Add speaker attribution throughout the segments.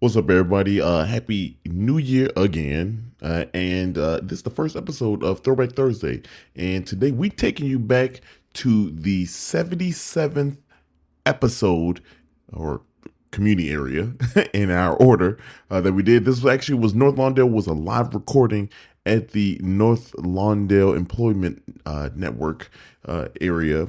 Speaker 1: What's up, everybody? Happy New Year again. This is the first episode of Throwback Thursday. And today we taking you back to the 77th episode or community area in our order that we did. This was North Lawndale was a live recording at the North Lawndale Employment Network area.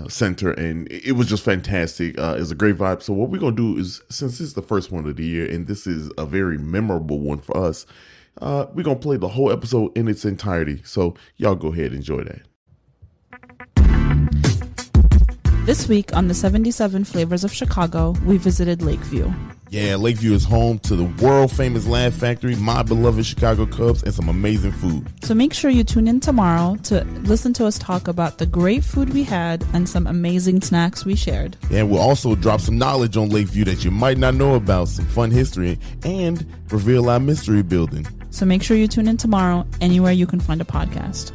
Speaker 1: Center, and it was just fantastic. It's a great vibe. So what we're gonna do is, since this is the first one of the year and this is a very memorable one for us, we're gonna play the whole episode in its entirety. So y'all go ahead and enjoy that.
Speaker 2: This week on the 77 Flavors of Chicago, we visited Lakeview.
Speaker 1: Yeah, Lakeview is home to the world-famous Laugh Factory, my beloved Chicago Cubs, and some amazing food.
Speaker 2: So make sure you tune in tomorrow to listen to us talk about the great food we had and some amazing snacks we shared.
Speaker 1: And we'll also drop some knowledge on Lakeview that you might not know about, some fun history, and reveal our mystery building.
Speaker 2: So make sure you tune in tomorrow anywhere you can find a podcast.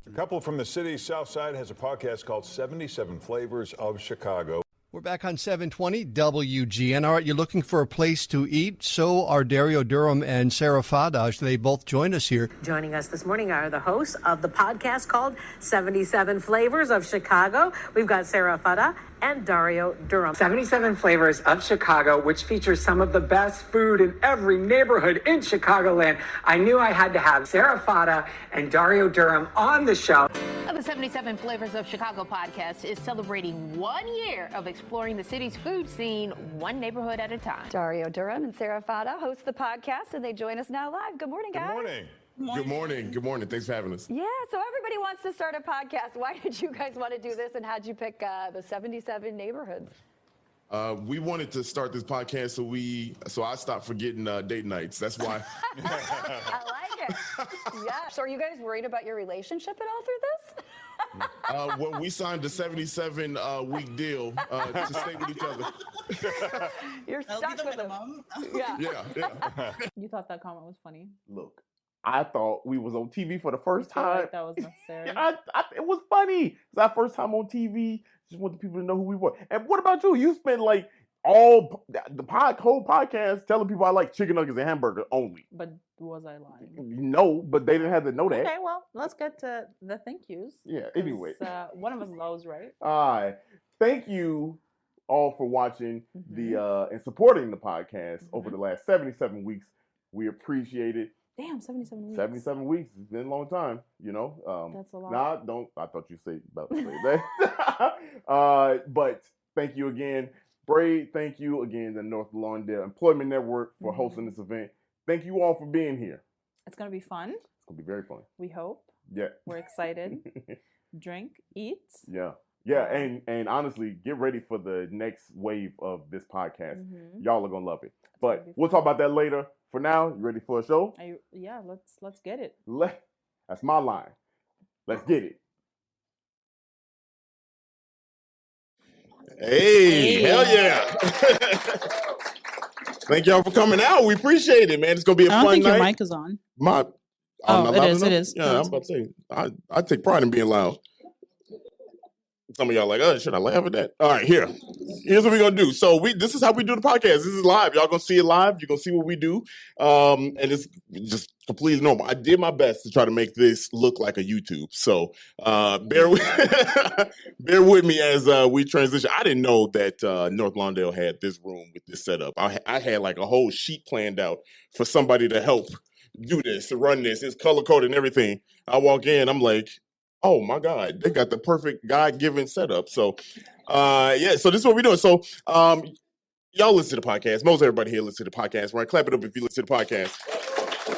Speaker 3: A couple from the city's south side has a podcast called 77 Flavors of Chicago.
Speaker 4: We're back on 720 WGN. All right, you're looking for a place to eat. So are Dario Durham and Sarah Fadash. They both join us here.
Speaker 5: Joining us this morning are the hosts of the podcast called 77 Flavors of Chicago. We've got Sarah Fada and Dario Durham.
Speaker 6: 77 Flavors of Chicago, which features some of the best food in every neighborhood in Chicagoland. I knew I had to have Sarah Fada and Dario Durham on the show.
Speaker 7: The 77 Flavors of Chicago podcast is celebrating 1 year of exploring the city's food scene, one neighborhood at a time.
Speaker 8: Dario Durham and Sarah Fada host the podcast, and they join us now live. Good morning, guys.
Speaker 3: Good morning.
Speaker 1: Good morning. Good morning. Thanks for having us.
Speaker 8: Yeah, so everybody wants to start a podcast. Why did you guys want to do this, and how'd you pick the 77 neighborhoods?
Speaker 1: We wanted to start this podcast so I stopped forgetting date nights. That's why.
Speaker 8: I like it. Yeah. So are you guys worried about your relationship at all through this?
Speaker 1: Well, we signed a 77 week deal to stay with each other.
Speaker 8: You're stuck with them. Yeah.
Speaker 1: Yeah.
Speaker 2: You thought that comment was funny?
Speaker 9: Look, I thought we was on TV for the first
Speaker 2: I feel
Speaker 9: time.
Speaker 2: like that was necessary.
Speaker 9: It was funny. It's our first time on TV. Just want the people to know who we were. And what about you? You spent like all the whole podcast telling people I like chicken nuggets and hamburger only.
Speaker 2: But was I lying?
Speaker 9: No, but they didn't have to know that.
Speaker 2: Okay, well, let's get to the thank yous.
Speaker 9: Yeah, anyway.
Speaker 2: One of us knows, right?
Speaker 9: All right. Thank you all for watching and supporting the podcast over the last 77 weeks. We appreciate it.
Speaker 2: Damn, 77 weeks.
Speaker 9: 77 weeks. It's been a long time, you know.
Speaker 2: That's a lot.
Speaker 9: I thought you about to say that. But thank you again. Braid, thank you again to North Lawndale Employment Network for hosting this event. Thank you all for being here.
Speaker 2: It's going to be fun.
Speaker 9: It's going to be very fun.
Speaker 2: We hope.
Speaker 9: Yeah.
Speaker 2: We're excited. Drink, eat.
Speaker 9: Yeah. Yeah, and honestly, get ready for the next wave of this podcast. Y'all are going to love it. But we'll talk about that later. For now, you ready for a show?
Speaker 2: Yeah, let's get it.
Speaker 9: That's my line. Let's get it.
Speaker 1: Hey, hell yeah. Thank y'all for coming out. We appreciate it, man. It's going to be a fun night.
Speaker 2: I don't think your mic is on. It is.
Speaker 1: Yeah, I'm about to say, I take pride in being loud. Some of y'all like, should I laugh at that? All right, here's what we're gonna do. So this is how we do the podcast. This is live. Y'all gonna see it live. You're gonna see what we do. And it's just completely normal. I did my best to try to make this look like a YouTube. So bear with me as we transition. I didn't know that North Lawndale had this room with this setup. I had like a whole sheet planned out for somebody to help do this, to run this. It's color coded and everything. I walk in, I'm like, oh my God, they got the perfect God-given setup. So, so this is what we're doing. So, y'all listen to the podcast. Most everybody here listen to the podcast, right? Clap it up if you listen to the podcast.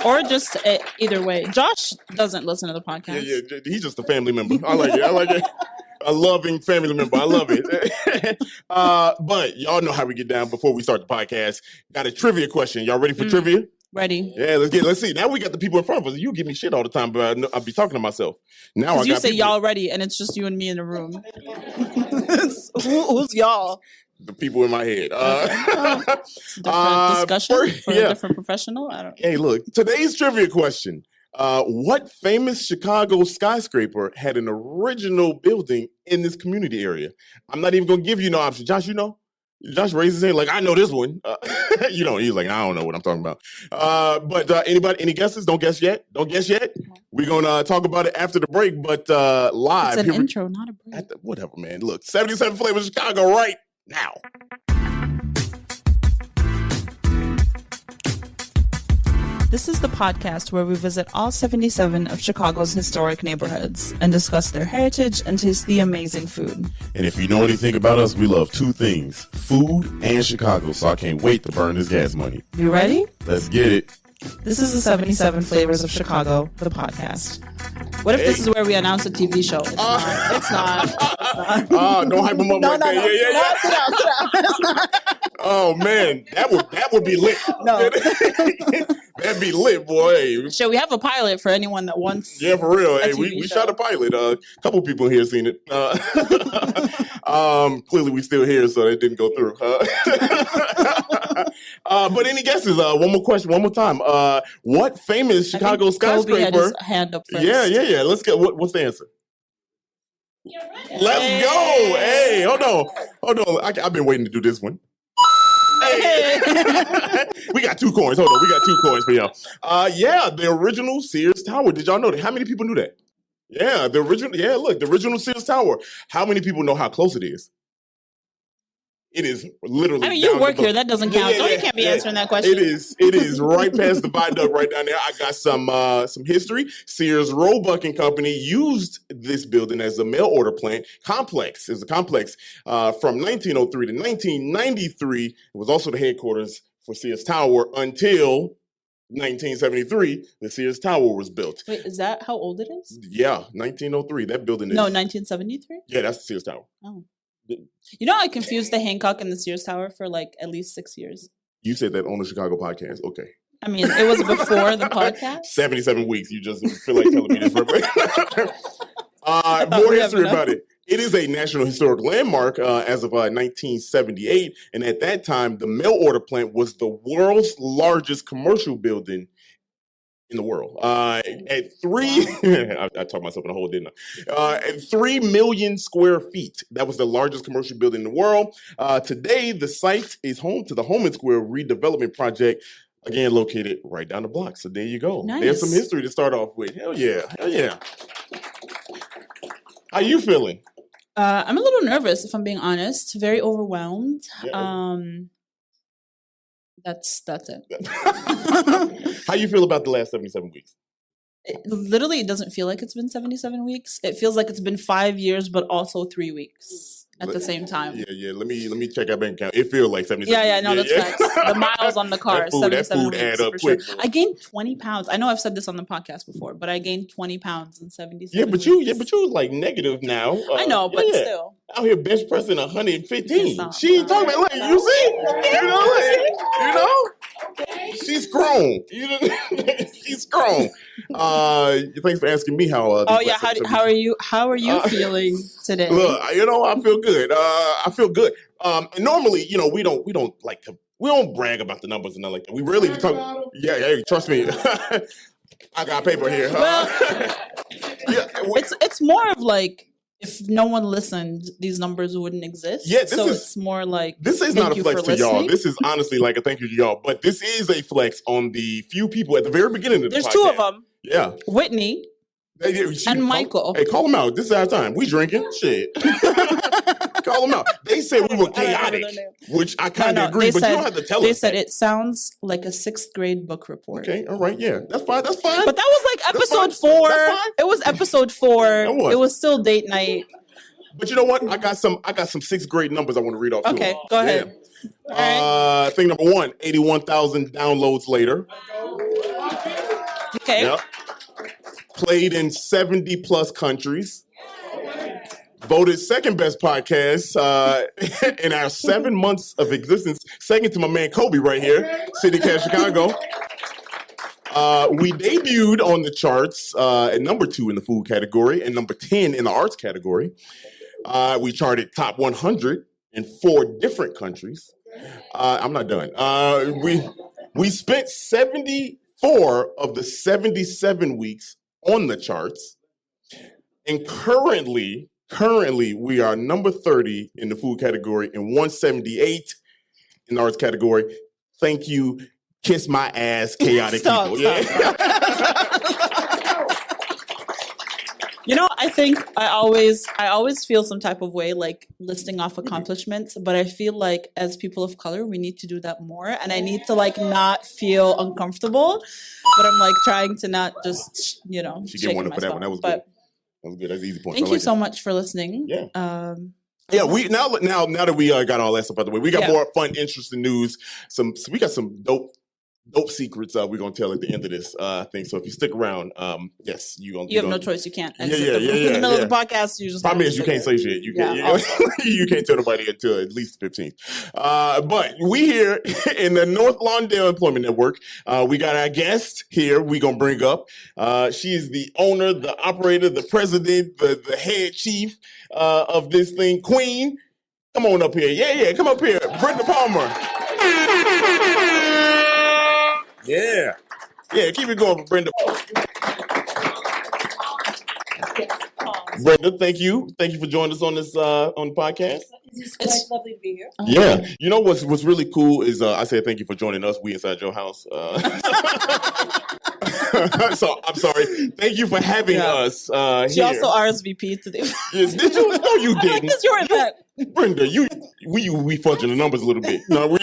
Speaker 2: Or just either way. Josh doesn't listen to the podcast.
Speaker 1: Yeah, he's just a family member. I like it. A loving family member. I love it. But y'all know how we get down before we start the podcast. Got a trivia question. Y'all ready for trivia?
Speaker 2: Ready.
Speaker 1: Yeah, let's see. Now we got the people in front of us. You give me shit all the time, but I'll be talking to myself. Now I
Speaker 2: you
Speaker 1: got
Speaker 2: say
Speaker 1: people.
Speaker 2: Y'all ready, and it's just you and me in the room. Who's y'all?
Speaker 1: The people in my head.
Speaker 2: Different discussion for a different professional. I don't.
Speaker 1: Hey, look. Today's trivia question: what famous Chicago skyscraper had an original building in this community area? I'm not even gonna give you no option. Josh, you know? Josh raised his hand like, I know this one. You know, he's like, I don't know what I'm talking about. But anybody, any guesses? Don't guess yet. Don't guess yet. We're going to talk about it after the break, but live.
Speaker 2: It's an intro, not a break.
Speaker 1: Whatever, man. Look, 77 Flavors of Chicago right now.
Speaker 2: This is the podcast where we visit all 77 of Chicago's historic neighborhoods and discuss their heritage and taste the amazing food.
Speaker 1: And if you know anything about us, we love two things, food and Chicago, so I can't wait to burn this gas money.
Speaker 2: You ready?
Speaker 1: Let's get it.
Speaker 2: This is the 77 Flavors of Chicago, the podcast. What if this is where we announce a TV show? It's not. It's not.
Speaker 1: Don't hype them up like that.
Speaker 2: Yeah. Sit down.
Speaker 1: Oh, man. That would be lit.
Speaker 2: No.
Speaker 1: That'd be lit, boy.
Speaker 2: So we have a pilot for anyone that wants.
Speaker 1: Yeah, for real. Hey,
Speaker 2: TV
Speaker 1: we
Speaker 2: show.
Speaker 1: shot a pilot. A couple people here seen it. Clearly, we still here, so it didn't go through. But any guesses? One more question, one more time. What famous Chicago skyscraper?
Speaker 2: Kobe had his hand up first.
Speaker 1: Yeah. Let's get. What's the answer? Let's go. Hey, hold on. I've been waiting to do this one. Hey. We got 2 coins. Hold on. We got 2 coins for y'all. Yeah, the original Sears Tower. Did y'all know that? How many people knew that? Yeah, the original. Yeah, look, the original Sears Tower. How many people know how close it is? It is literally.
Speaker 2: I mean, you work here. That doesn't count. You can't be answering that question.
Speaker 1: It is right past the viaduct right down there. I got some history. Sears Roebuck and Company used this building as a mail order plant complex. It was a complex from 1903 to 1993. It was also the headquarters for Sears Tower until 1973. The Sears Tower was built.
Speaker 2: Wait, is that how old it is?
Speaker 1: Yeah, 1903. That building is.
Speaker 2: No, 1973?
Speaker 1: Yeah, that's the Sears Tower.
Speaker 2: Oh. You know, I confused the Hancock and the Sears Tower for like at least 6 years.
Speaker 1: You said that on the Chicago podcast. Okay.
Speaker 2: I mean, it was before the podcast.
Speaker 1: 77 weeks. You just feel like telling me this real quick. More history about it. It is a National Historic Landmark as of 1978. And at that time, the mail order plant was the world's largest commercial building in the world. At 3, I talked myself in a hole, didn't I? At 3 million square feet. That was the largest commercial building in the world. Today, the site is home to the Holman Square redevelopment project, again, located right down the block. So there you go.
Speaker 2: Nice.
Speaker 1: There's some history to start off with. Hell yeah. How you feeling?
Speaker 2: I'm a little nervous, if I'm being honest. Very overwhelmed.
Speaker 1: Yeah.
Speaker 2: That's it.
Speaker 1: How you feel about the last 77 weeks?
Speaker 2: It doesn't feel like it's been 77 weeks. It feels like it's been 5 years, but also 3 weeks at the same time.
Speaker 1: Yeah. Let me check our bank account. It feels like 77.
Speaker 2: Yeah. No, that's facts. The miles on the car.
Speaker 1: That
Speaker 2: 77
Speaker 1: food
Speaker 2: weeks,
Speaker 1: add up
Speaker 2: for sure.
Speaker 1: quick.
Speaker 2: I gained 20 pounds. I know I've said this on the podcast before, but I gained 20 pounds in 77
Speaker 1: Yeah, but you like negative now.
Speaker 2: I know, but still.
Speaker 1: Out here bench pressing 115.
Speaker 2: Stop.
Speaker 1: She ain't talking about like you see? You know? She's grown. She's grown. Thanks for asking me how.
Speaker 2: How are you feeling today?
Speaker 1: Look, I feel good. I feel good. Normally, we don't like to. We don't brag about the numbers and nothing like that. We really talk. Yeah, trust me. I got paper here.
Speaker 2: Well, it's more of like, if no one listened, these numbers wouldn't exist.
Speaker 1: Yeah,
Speaker 2: it's more like,
Speaker 1: this is not a flex to y'all. This is honestly like a thank you to y'all. But this is a flex on the few people at the very beginning of the podcast.
Speaker 2: There's 2 of them.
Speaker 1: Yeah,
Speaker 2: Whitney and Michael.
Speaker 1: Hey, call them out. This is our time. We drinking. Shit. Call them out. They said we were chaotic, which I kind of agree, but you don't have to tell us.
Speaker 2: They said it sounds like a 6th grade book report.
Speaker 1: Okay, all right, yeah, that's fine. That's fine.
Speaker 2: But that was like episode 4. It was episode 4. It was still date night.
Speaker 1: But you know what? I got some 6th grade numbers I want to read off.
Speaker 2: Okay, go ahead.
Speaker 1: Yeah. Thing number 1, 81,000 downloads later.
Speaker 2: Okay.
Speaker 1: Yep. Played in 70 plus countries. Voted second best podcast in our 7 months of existence. Second to my man Kobe right here, City Cat Chicago. We debuted on the charts at number 2 in the food category and number 10 in the arts category. We charted top 100 in 4 different countries. I'm not done. We spent 74 of the 77 weeks on the charts. And currently, Currently, we are number 30 in the food category and 178 in the arts category. Thank you. Kiss my ass, chaotic people.
Speaker 2: You know, I think I always feel some type of way like listing off accomplishments, but I feel like as people of color, we need to do that more. And I need to like not feel uncomfortable, but I'm like trying to not just, you know,
Speaker 1: She get one up for that one. That was good. That was good. That's an easy point.
Speaker 2: Thank you so much for listening.
Speaker 1: Yeah. Yeah, we now that we got all that stuff out of the way, we got more fun, interesting news. We got some dope secrets we're gonna tell at the end of this thing. So if you stick around, yes, you have
Speaker 2: no choice. You can't.
Speaker 1: In
Speaker 2: the middle of the podcast, you just
Speaker 1: problem is you can't say shit. You can't. You can't tell nobody until at least 15th. But we here in the North Lawndale Employment Network, we got our guest here. We gonna bring up. She is the owner, the operator, the president, the head chief of this thing, Queen. Come on up here. Yeah, come up here, Brenda Palmer. Yeah, keep it going for Brenda. Brenda, thank you for joining us on this on the podcast.
Speaker 10: It's lovely to be here.
Speaker 1: Yeah, you know what's really cool is I said thank you for joining us. We inside your house. So I'm sorry. Thank you for having us.
Speaker 2: She
Speaker 1: here.
Speaker 2: also RSVP'd to the.
Speaker 1: Yes, did you? No, you didn't.
Speaker 2: Because you were in that.
Speaker 1: Brenda, we fudging the numbers a little bit. No, we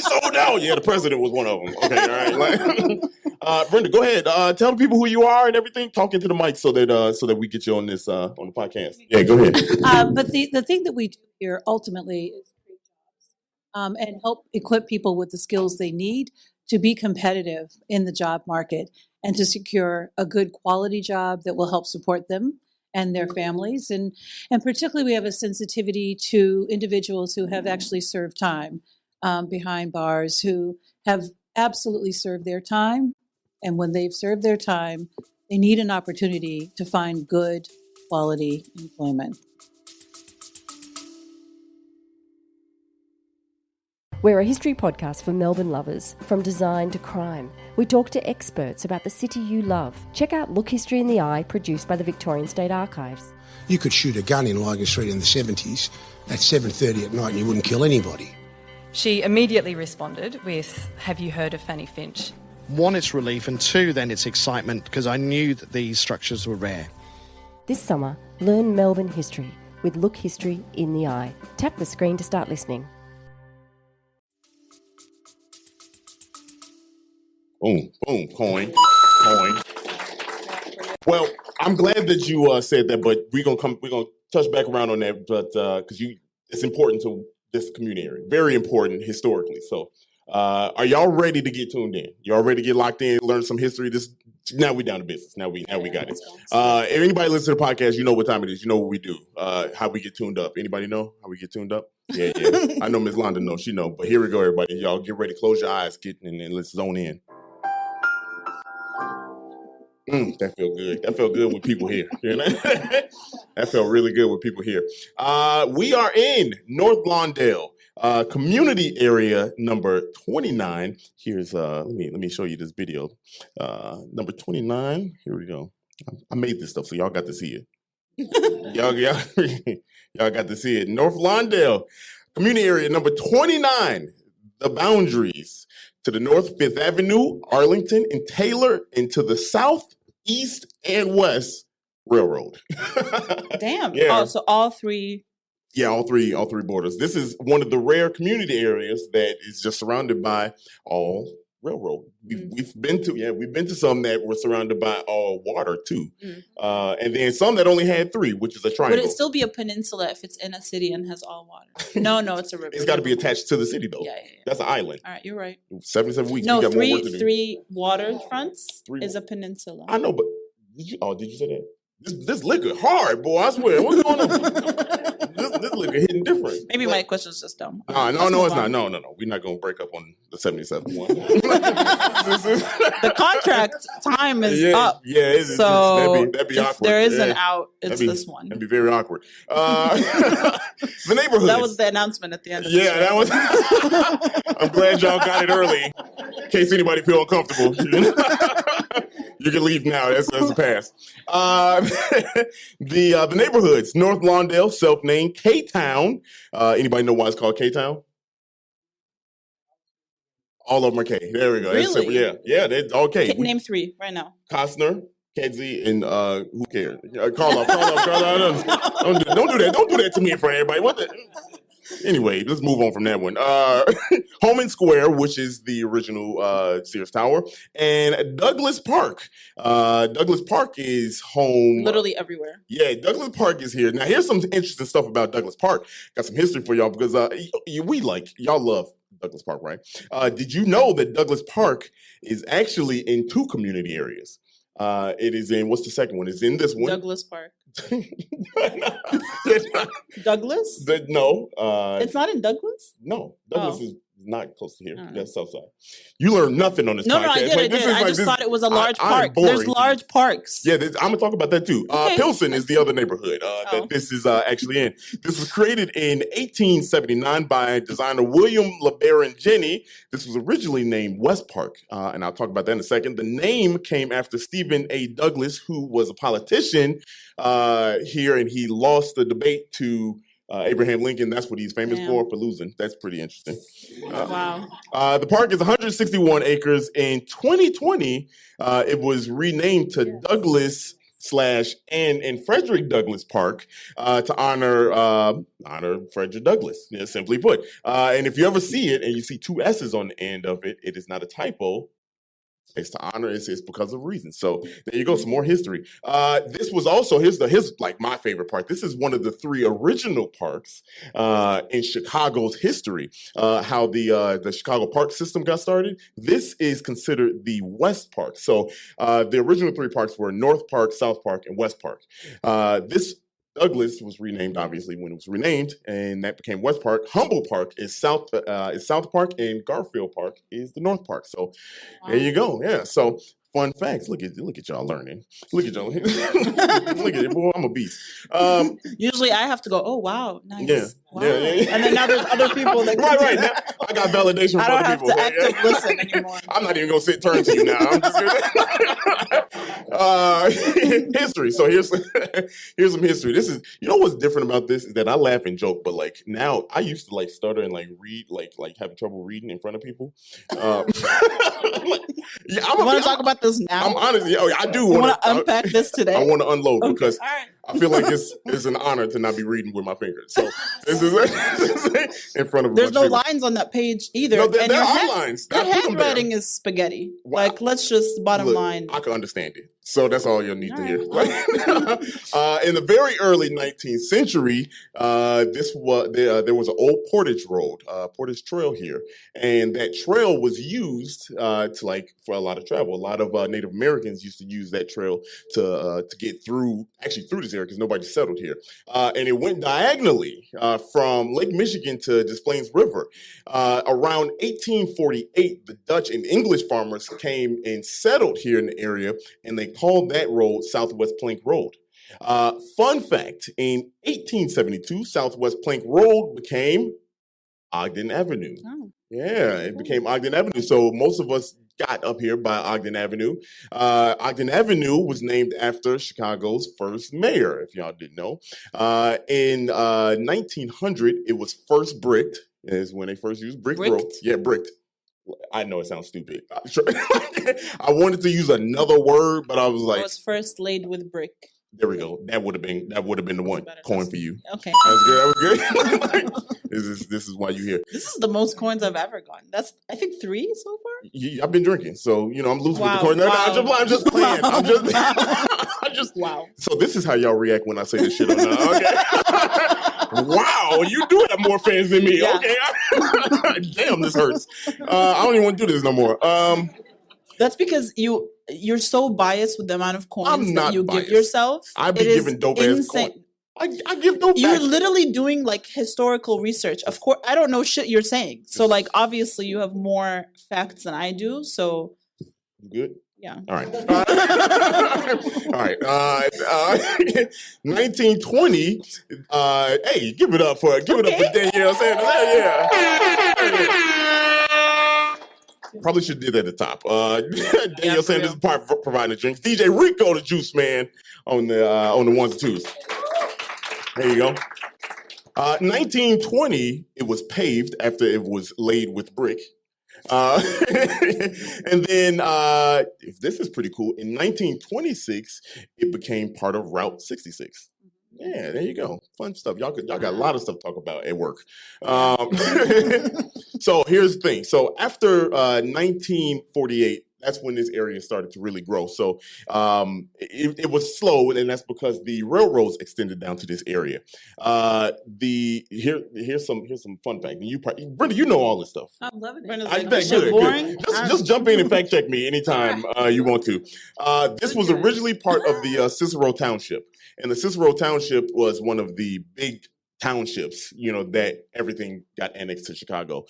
Speaker 1: sold out. Yeah, the president was one of them. Okay, all right. Brenda, go ahead. Tell the people who you are and everything. Talk into the mic so that we get you on this on the podcast. Yeah, go ahead.
Speaker 10: But the thing that we do here ultimately is create jobs and help equip people with the skills they need to be competitive in the job market and to secure a good quality job that will help support them and their families. And particularly we have a sensitivity to individuals who have actually served time behind bars, who have absolutely served their time. And when they've served their time, they need an opportunity to find good quality employment.
Speaker 11: We're a history podcast for Melbourne lovers, from design to crime. We talk to experts about the city you love. Check out Look History in the Eye, produced by the Victorian State Archives.
Speaker 12: You could shoot a gun in Logan Street in the 70s at 7:30 at night and you wouldn't kill anybody.
Speaker 13: She immediately responded with, "Have you heard of Fanny Finch?"
Speaker 14: One, it's relief, and two, then it's excitement, because I knew that these structures were rare.
Speaker 11: This summer, learn Melbourne history with Look History in the Eye. Tap the screen to start listening.
Speaker 1: Boom, coin. Well, I'm glad that you said that, but we're gonna touch back around on that, but because it's important to this community area, very important historically. So, are y'all ready to get tuned in? Y'all ready to get locked in, learn some history? Now we down to business. Now we got it. If anybody listens to the podcast, you know what time it is. You know what we do. How we get tuned up. Anybody know how we get tuned up? Yeah. I know Ms. Londa knows. She know. But here we go, everybody. Y'all get ready. Close your eyes. And let's zone in. That felt good. That felt good with people here. You know? That felt really good with people here. We are in North Lawndale, community area number 29. Here's let me show you this video. Number 29. Here we go. I made this stuff so y'all got to see it. y'all got to see it. North Lawndale, community area number 29. The boundaries. To the north, 5th Avenue, Arlington, and Taylor, and to the south, east, and west, Railroad.
Speaker 2: Damn.
Speaker 1: Yeah.
Speaker 2: Oh, so all three.
Speaker 1: Yeah, all three borders. This is one of the rare community areas that is just surrounded by all railroad. We've been to some that were surrounded by all water too, and then some that only had 3, which is a triangle.
Speaker 2: Would it still be a peninsula if it's in a city and has all water? No, it's a river.
Speaker 1: It's got to be attached to the city though. Yeah. That's an island.
Speaker 2: All right, you're right.
Speaker 1: 77 weeks.
Speaker 2: No,
Speaker 1: we got more work to do.
Speaker 2: 3 waterfronts is a peninsula.
Speaker 1: I know, but did you say that? This liquor hard, boy. I swear. What's going on? This liquor hitting different.
Speaker 2: Maybe my question's just dumb.
Speaker 1: No, it's not. No. We're not going to break up on the 77 one.
Speaker 2: The contract time is up.
Speaker 1: Yeah, that'd be awkward.
Speaker 2: If there is an out, it's this one.
Speaker 1: That'd be very awkward. The neighborhood.
Speaker 2: That was the announcement at the end of
Speaker 1: the show. That was. I'm glad y'all got it early, in case anybody feel uncomfortable. You can leave now. That's a pass. The neighborhoods: North Lawndale, self-named; K-Town. Anybody know why it's called K-Town? All of them are K. There we go. That's
Speaker 2: Really?
Speaker 1: simple. Yeah. They're all K.
Speaker 2: Name 3 right now.
Speaker 1: Costner, Kedzie, and who cares? Karloff. Don't do that. Don't do that to me in front of everybody. What the? Anyway, let's move on from that one. Holman Square, which is the original Sears Tower, and Douglas Park. Douglas Park is home.
Speaker 2: Literally everywhere.
Speaker 1: Yeah, Douglas Park is here. Now, here's some interesting stuff about Douglas Park. Got some history for y'all because y'all love Douglas Park, right? Did you know that Douglas Park is actually in 2 community areas? It is in, what's the second one? It's in this one.
Speaker 2: Douglas Park. Douglas?
Speaker 1: No.
Speaker 2: It's not in Douglas?
Speaker 1: No. Douglas is not close to here. That's Southside. You learn nothing on this podcast.
Speaker 2: No, I did. I just thought it was a large park. There's large parks.
Speaker 1: Yeah, I'm going to talk about that too.
Speaker 2: Okay.
Speaker 1: Pilsen is the other neighborhood that this is actually in. This was created in 1879 by designer William LeBaron Jenney. This was originally named West Park, and I'll talk about that in a second. The name came after Stephen A. Douglas, who was a politician here, and he lost the debate to Abraham Lincoln. That's what he's famous for losing. That's pretty interesting.
Speaker 2: Wow.
Speaker 1: The park is 161 acres. In 2020, it was renamed to Douglas and Frederick Douglass Park to honor Frederick Douglass, simply put. And if you ever see it and you see 2 S's on the end of it, it is not a typo. It's to honor. It's because of reasons. So there you go. Some more history. This was also here's like my favorite part. This is one of the 3 original parks in Chicago's history. How the Chicago park system got started. This is considered the West Park. So the original 3 parks were North Park, South Park, and West Park. This Douglas was renamed, obviously, when it was renamed, and that became West Park. Humboldt Park is South Park, and Garfield Park is the North Park. So there you go. Yeah. So fun facts. Look at y'all learning. Look at y'all. Look at it, boy. I'm a beast.
Speaker 2: Usually I have to go, oh wow, nice.
Speaker 1: Yeah.
Speaker 2: Wow.
Speaker 1: Yeah.
Speaker 2: And then now there's other people that can
Speaker 1: right. Now, I got validation from
Speaker 2: I don't
Speaker 1: other
Speaker 2: have
Speaker 1: people.
Speaker 2: to active listen anymore.
Speaker 1: I'm not even gonna turn to you now. I'm just history. So here's some history. This is, you know what's different about this is that I laugh and joke, but like now I used to like stutter and like read like having trouble reading in front of people.
Speaker 2: You want to talk about this now?
Speaker 1: I'm honest. I do
Speaker 2: want to unpack this today.
Speaker 1: I want to unload because
Speaker 2: all right.
Speaker 1: I feel like it's an honor to not be reading with my fingers. So this is in front of.
Speaker 2: There's no lines on that page either.
Speaker 1: No, there are lines.
Speaker 2: Your handwriting is spaghetti.
Speaker 1: Wow.
Speaker 2: Like, let's just bottom line.
Speaker 1: I can understand it. So that's all you'll need to hear. In the very early 19th century, there was an old portage road, portage trail here, and that trail was used for a lot of travel. A lot of Native Americans used to use that trail to get through this area because nobody settled here, and it went diagonally from Lake Michigan to Des Plaines River. Around 1848, the Dutch and English farmers came and settled here in the area, and they called that road Southwest Plank Road. Fun fact, in 1872, Southwest Plank Road became Ogden Avenue.
Speaker 2: Oh.
Speaker 1: Yeah, it became Ogden Avenue. So most of us got up here by Ogden Avenue. Ogden Avenue was named after Chicago's first mayor, if y'all didn't know. In 1900, it was first bricked, is when they first used brick road. Yeah, bricked. I know it sounds stupid. I wanted to use another word, but I was like,
Speaker 2: it was first laid with brick.
Speaker 1: There we go. That would have been the one coin for you.
Speaker 2: Okay.
Speaker 1: That was good. This is why you here.
Speaker 2: This is the most coins I've ever gotten. That's, I think, 3 so far.
Speaker 1: I've been drinking, so I'm losing with the coin. No, I'm just playing. I'm just
Speaker 2: wow.
Speaker 1: So this is how y'all react when I say this shit. Okay. Wow, you do have more fans than me. Yeah. Okay. Damn, this hurts. I don't even want to do this no more.
Speaker 2: That's because you're so biased with the amount of coins that you
Speaker 1: biased.
Speaker 2: give yourself.
Speaker 1: I've been giving dope ass coins. I give dope.
Speaker 2: You're literally doing like historical research. Of course, I don't know shit you're saying. So like, obviously, you have more facts than I do. So
Speaker 1: you good?
Speaker 2: Yeah.
Speaker 1: All right. All right. 1920. Hey, give it up for Danielle Sanders. Yeah. Probably should have did that at the top. Danielle saying this is part of providing the drinks. DJ Rico, the juice man, on the ones and twos. There you go. 1920, it was paved after it was laid with brick. And then, if this is pretty cool, in 1926, it became part of Route 66. Yeah, there you go. Fun stuff. Y'all got a lot of stuff to talk about at work. So here's the thing. So after 1948, that's when this area started to really grow. So it was slow, and that's because the railroads extended down to this area. Here's some fun facts. Brenda, you know all this stuff.
Speaker 10: I'm loving it.
Speaker 1: I bet good. Just jump in and fact check me anytime you want to. This was originally part of the Cicero Township, and the Cicero Township was one of the big townships, that everything got annexed to Chicago.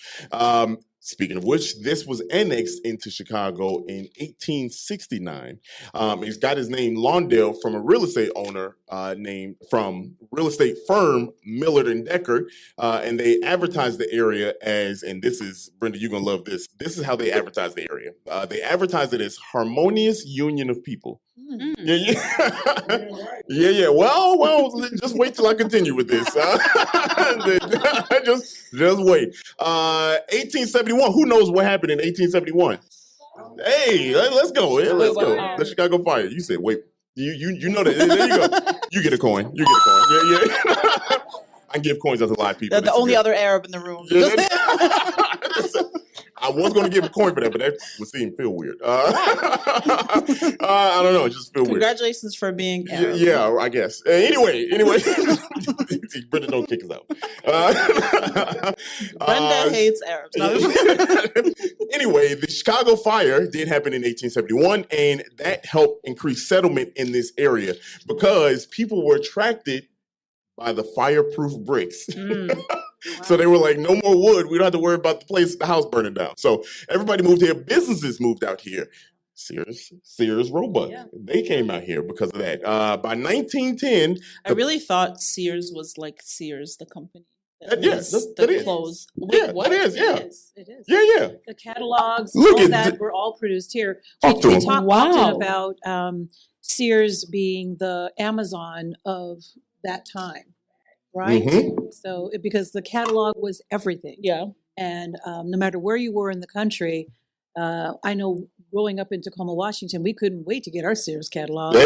Speaker 1: Speaking of which, this was annexed into Chicago in 1869. It's got his name Lawndale from a real estate owner named from real estate firm Millard and Decker, and they advertised the area as, and this is, Brenda, you're gonna love this. This is how they advertised the area. They advertised it as harmonious union of people. Yeah. Well, just wait till I continue with this. Just wait. 1871. Who knows what happened in 1871? Hey, let's go. Yeah, let's go. The Chicago Fire. You said, wait. You know that. There you go. You get a coin. Yeah. I can give coins out to live people.
Speaker 2: The only other Arab in the room.
Speaker 1: I was going to give a coin for that, but that would feel weird. I don't know. It just feels weird.
Speaker 2: Congratulations for being Arab.
Speaker 1: Yeah, I guess. Anyway. Brenda, don't kick us out.
Speaker 2: Brenda hates Arabs.
Speaker 1: Anyway, the Chicago Fire did happen in 1871, and that helped increase settlement in this area because people were attracted by the fireproof bricks. So they were like, no more wood. We don't have to worry about the house burning down. So everybody moved here. Businesses moved out here. Sears Roebuck. Yeah. They came out here because of that. By 1910,
Speaker 2: I really thought Sears was like Sears, the company.
Speaker 1: That is.
Speaker 2: Clothes.
Speaker 1: Wait, what? That is. Yeah.
Speaker 10: It is.
Speaker 1: Yeah.
Speaker 10: The catalogs, all that were all produced here. We talked often about Sears being the Amazon of that time. Right.
Speaker 1: Mm-hmm.
Speaker 10: So because the catalog was everything.
Speaker 2: Yeah.
Speaker 10: And no matter where you were in the country, I know growing up in Tacoma, Washington, we couldn't wait to get our Sears catalog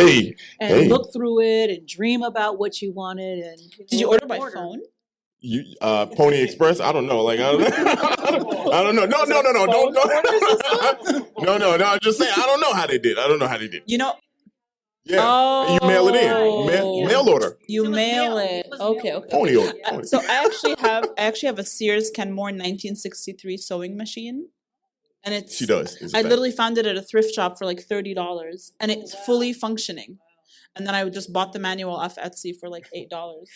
Speaker 10: and look through it and dream about what you wanted. And
Speaker 2: did you order by phone?
Speaker 1: You Pony Express? I don't know. Like I don't know. No. I'm just saying. I don't know how they did. Yeah, you mail it in. Mail order.
Speaker 2: You mail it. Okay.
Speaker 1: Pony order.
Speaker 2: So I actually have a Sears Kenmore 1963 sewing machine, and
Speaker 1: she does.
Speaker 2: I literally found it at a thrift shop for like $30, and it's fully functioning. And then I just bought the manual off Etsy for like $8.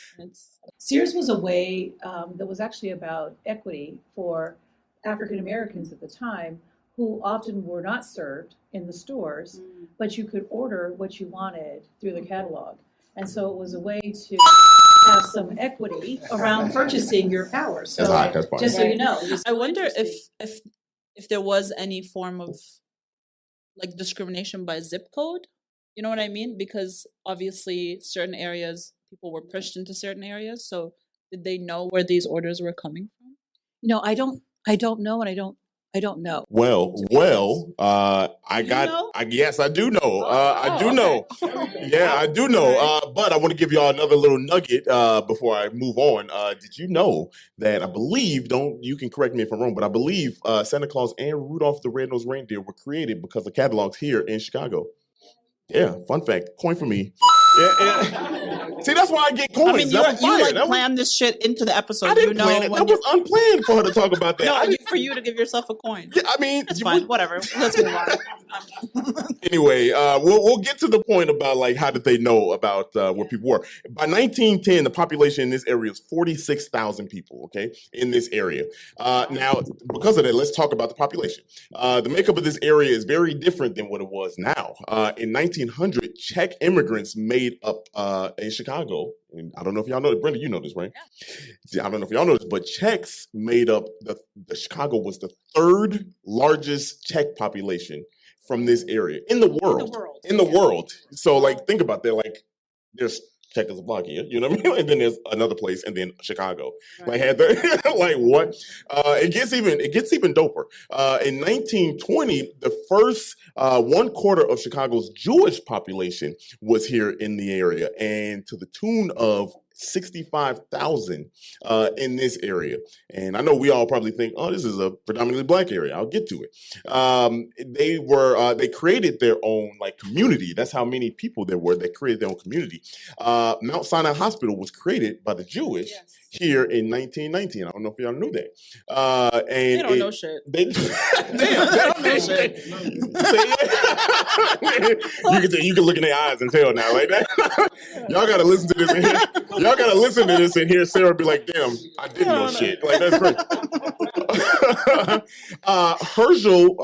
Speaker 10: Sears was a way that was actually about equity for African Americans at the time, who often were not served in the stores, but you could order what you wanted through the catalog. And so it was a way to have some equity around purchasing your power. So just so you know.
Speaker 2: I wonder if there was any form of like discrimination by zip code. You know what I mean? Because obviously certain areas, people were pushed into certain areas. So did they know where these orders were coming from?
Speaker 10: I don't know, and I don't know.
Speaker 1: Yes, I do know. I do know. Yeah, I do know. But I want to give y'all another little nugget before I move on. Did you know that I believe, you can correct me if I'm wrong, but I believe Santa Claus and Rudolph the Red-Nosed Reindeer were created because of catalogs here in Chicago. Yeah, fun fact. Coin for me. Yeah. See, that's why I get coins.
Speaker 2: I mean, you planned this shit into the episode.
Speaker 1: I didn't plan it. That was unplanned for her to talk about that.
Speaker 2: No, for you to give yourself a coin.
Speaker 1: Yeah, I mean,
Speaker 2: it's fine. Whatever. Let's move on.
Speaker 1: Anyway, we'll get to the point about like how did they know about where people were. By 1910, the population in this area is 46,000 people. Okay, in this area. Now, because of that, let's talk about the population. The makeup of this area is very different than what it was now. In 1900, Czech immigrants made made up in Chicago. And I don't know if y'all know this. Brenda, you know this, right? Yeah. I don't know if y'all know this, but Czechs made up the Chicago was the third largest Czech population from this area in the world. In the world. So like think about that. Like there's Czechoslovakia, you know what I mean? And then there's another place, and then Chicago. Like had the like what? It gets even doper. In 1920, the first 1/4 of Chicago's Jewish population was here in the area, and to the tune of 65,000 in this area. And I know we all probably think, oh, this is a predominantly black area. I'll get to it. They created their own like community. That's how many people there were. They created their own community. Mount Sinai Hospital was created by the Jewish here in 1919. I don't know if y'all knew that. And
Speaker 2: they don't know shit.
Speaker 1: They don't know shit. You can look in their eyes and tell now, like that. Y'all gotta listen to this and hear. Y'all gotta listen to this and hear Sarah be like, "Damn, I didn't know shit." Like that's great. Herzl,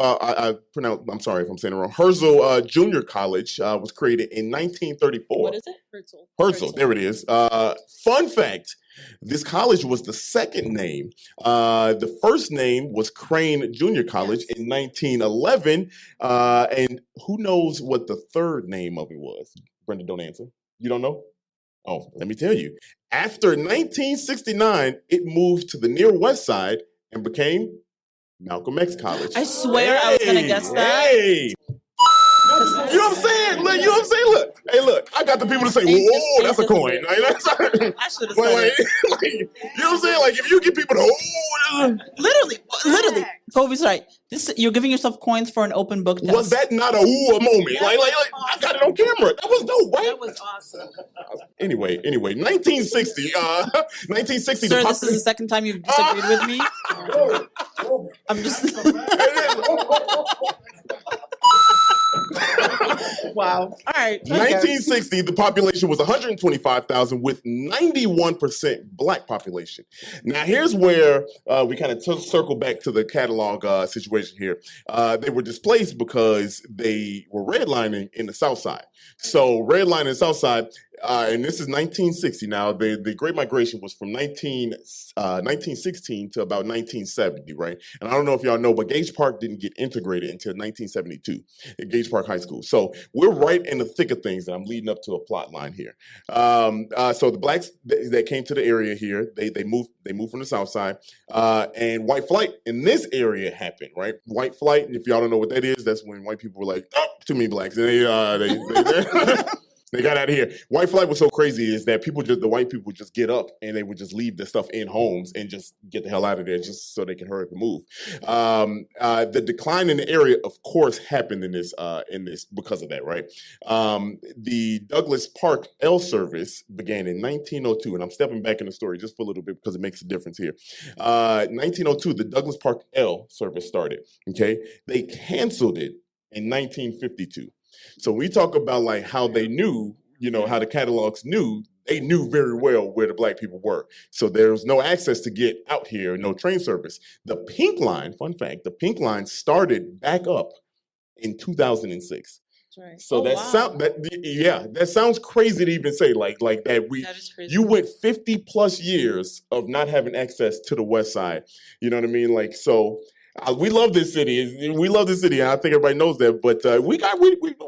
Speaker 1: I'm sorry if I'm saying it wrong. Herzl Junior College was created in 1934.
Speaker 2: What is it?
Speaker 1: Herzl. There it is. Fun fact. This college was the second name. The first name was Crane Junior College in 1911. And who knows what the third name of it was? Brenda, don't answer. You don't know? Oh, let me tell you. After 1969, it moved to the near west side and became Malcolm X College.
Speaker 2: I swear I was going to guess that.
Speaker 1: Hey. You know what I'm saying? Look, you know what I'm saying? Look, hey, look, I got the people to say, whoa, that's a coin. Like, that's,
Speaker 2: I should have said it.
Speaker 1: You know what I'm saying? Like, if you get people to,
Speaker 2: Literally, Kobe's right. You're giving yourself coins for an open book test.
Speaker 1: Was that not a moment? Like, I got it on camera. That was dope, right?
Speaker 2: That was awesome.
Speaker 1: Anyway, 1960. 1960.
Speaker 2: Sir, this is the second time you've disagreed with me. I'm just. Wow. All right.
Speaker 1: 1960, the population was 125,000 with 91% black population. Now, here's where we kind of circle back to the catalog situation here. They were displaced because they were redlining in the South Side. So redlining in the South Side, and this is 1960 now. The Great Migration was from 1916 to about 1970, right? And I don't know if y'all know, but Gage Park didn't get integrated until 1972 at Gage Park High School. So we're right in the thick of things, and I'm leading up to a plot line here. So the blacks that came to the area here, they moved from the South Side, and white flight in this area happened, right? White flight, and if y'all don't know what that is, that's when white people were like, oh, too many blacks. And they got out of here. White flight was so crazy is that the white people would just get up and they would just leave the stuff in homes and just get the hell out of there just so they can hurry up and move. The decline in the area, of course, happened in this because of that, right? The Douglas Park L service began in 1902, and I'm stepping back in the story just for a little bit because it makes a difference here. 1902, the Douglas Park L service started. Okay, they canceled it in 1952. So we talk about like how they knew, how the catalogs knew, they knew very well where the black people were. So there was no access to get out here, no train service. The Pink Line, fun fact, the Pink Line started back up in 2006. That's right. So that sounds crazy to even say like that. That is crazy. You went 50 plus years of not having access to the West Side. You know what I mean? Like, so we love this city. We love this city, and I think everybody knows that. But we're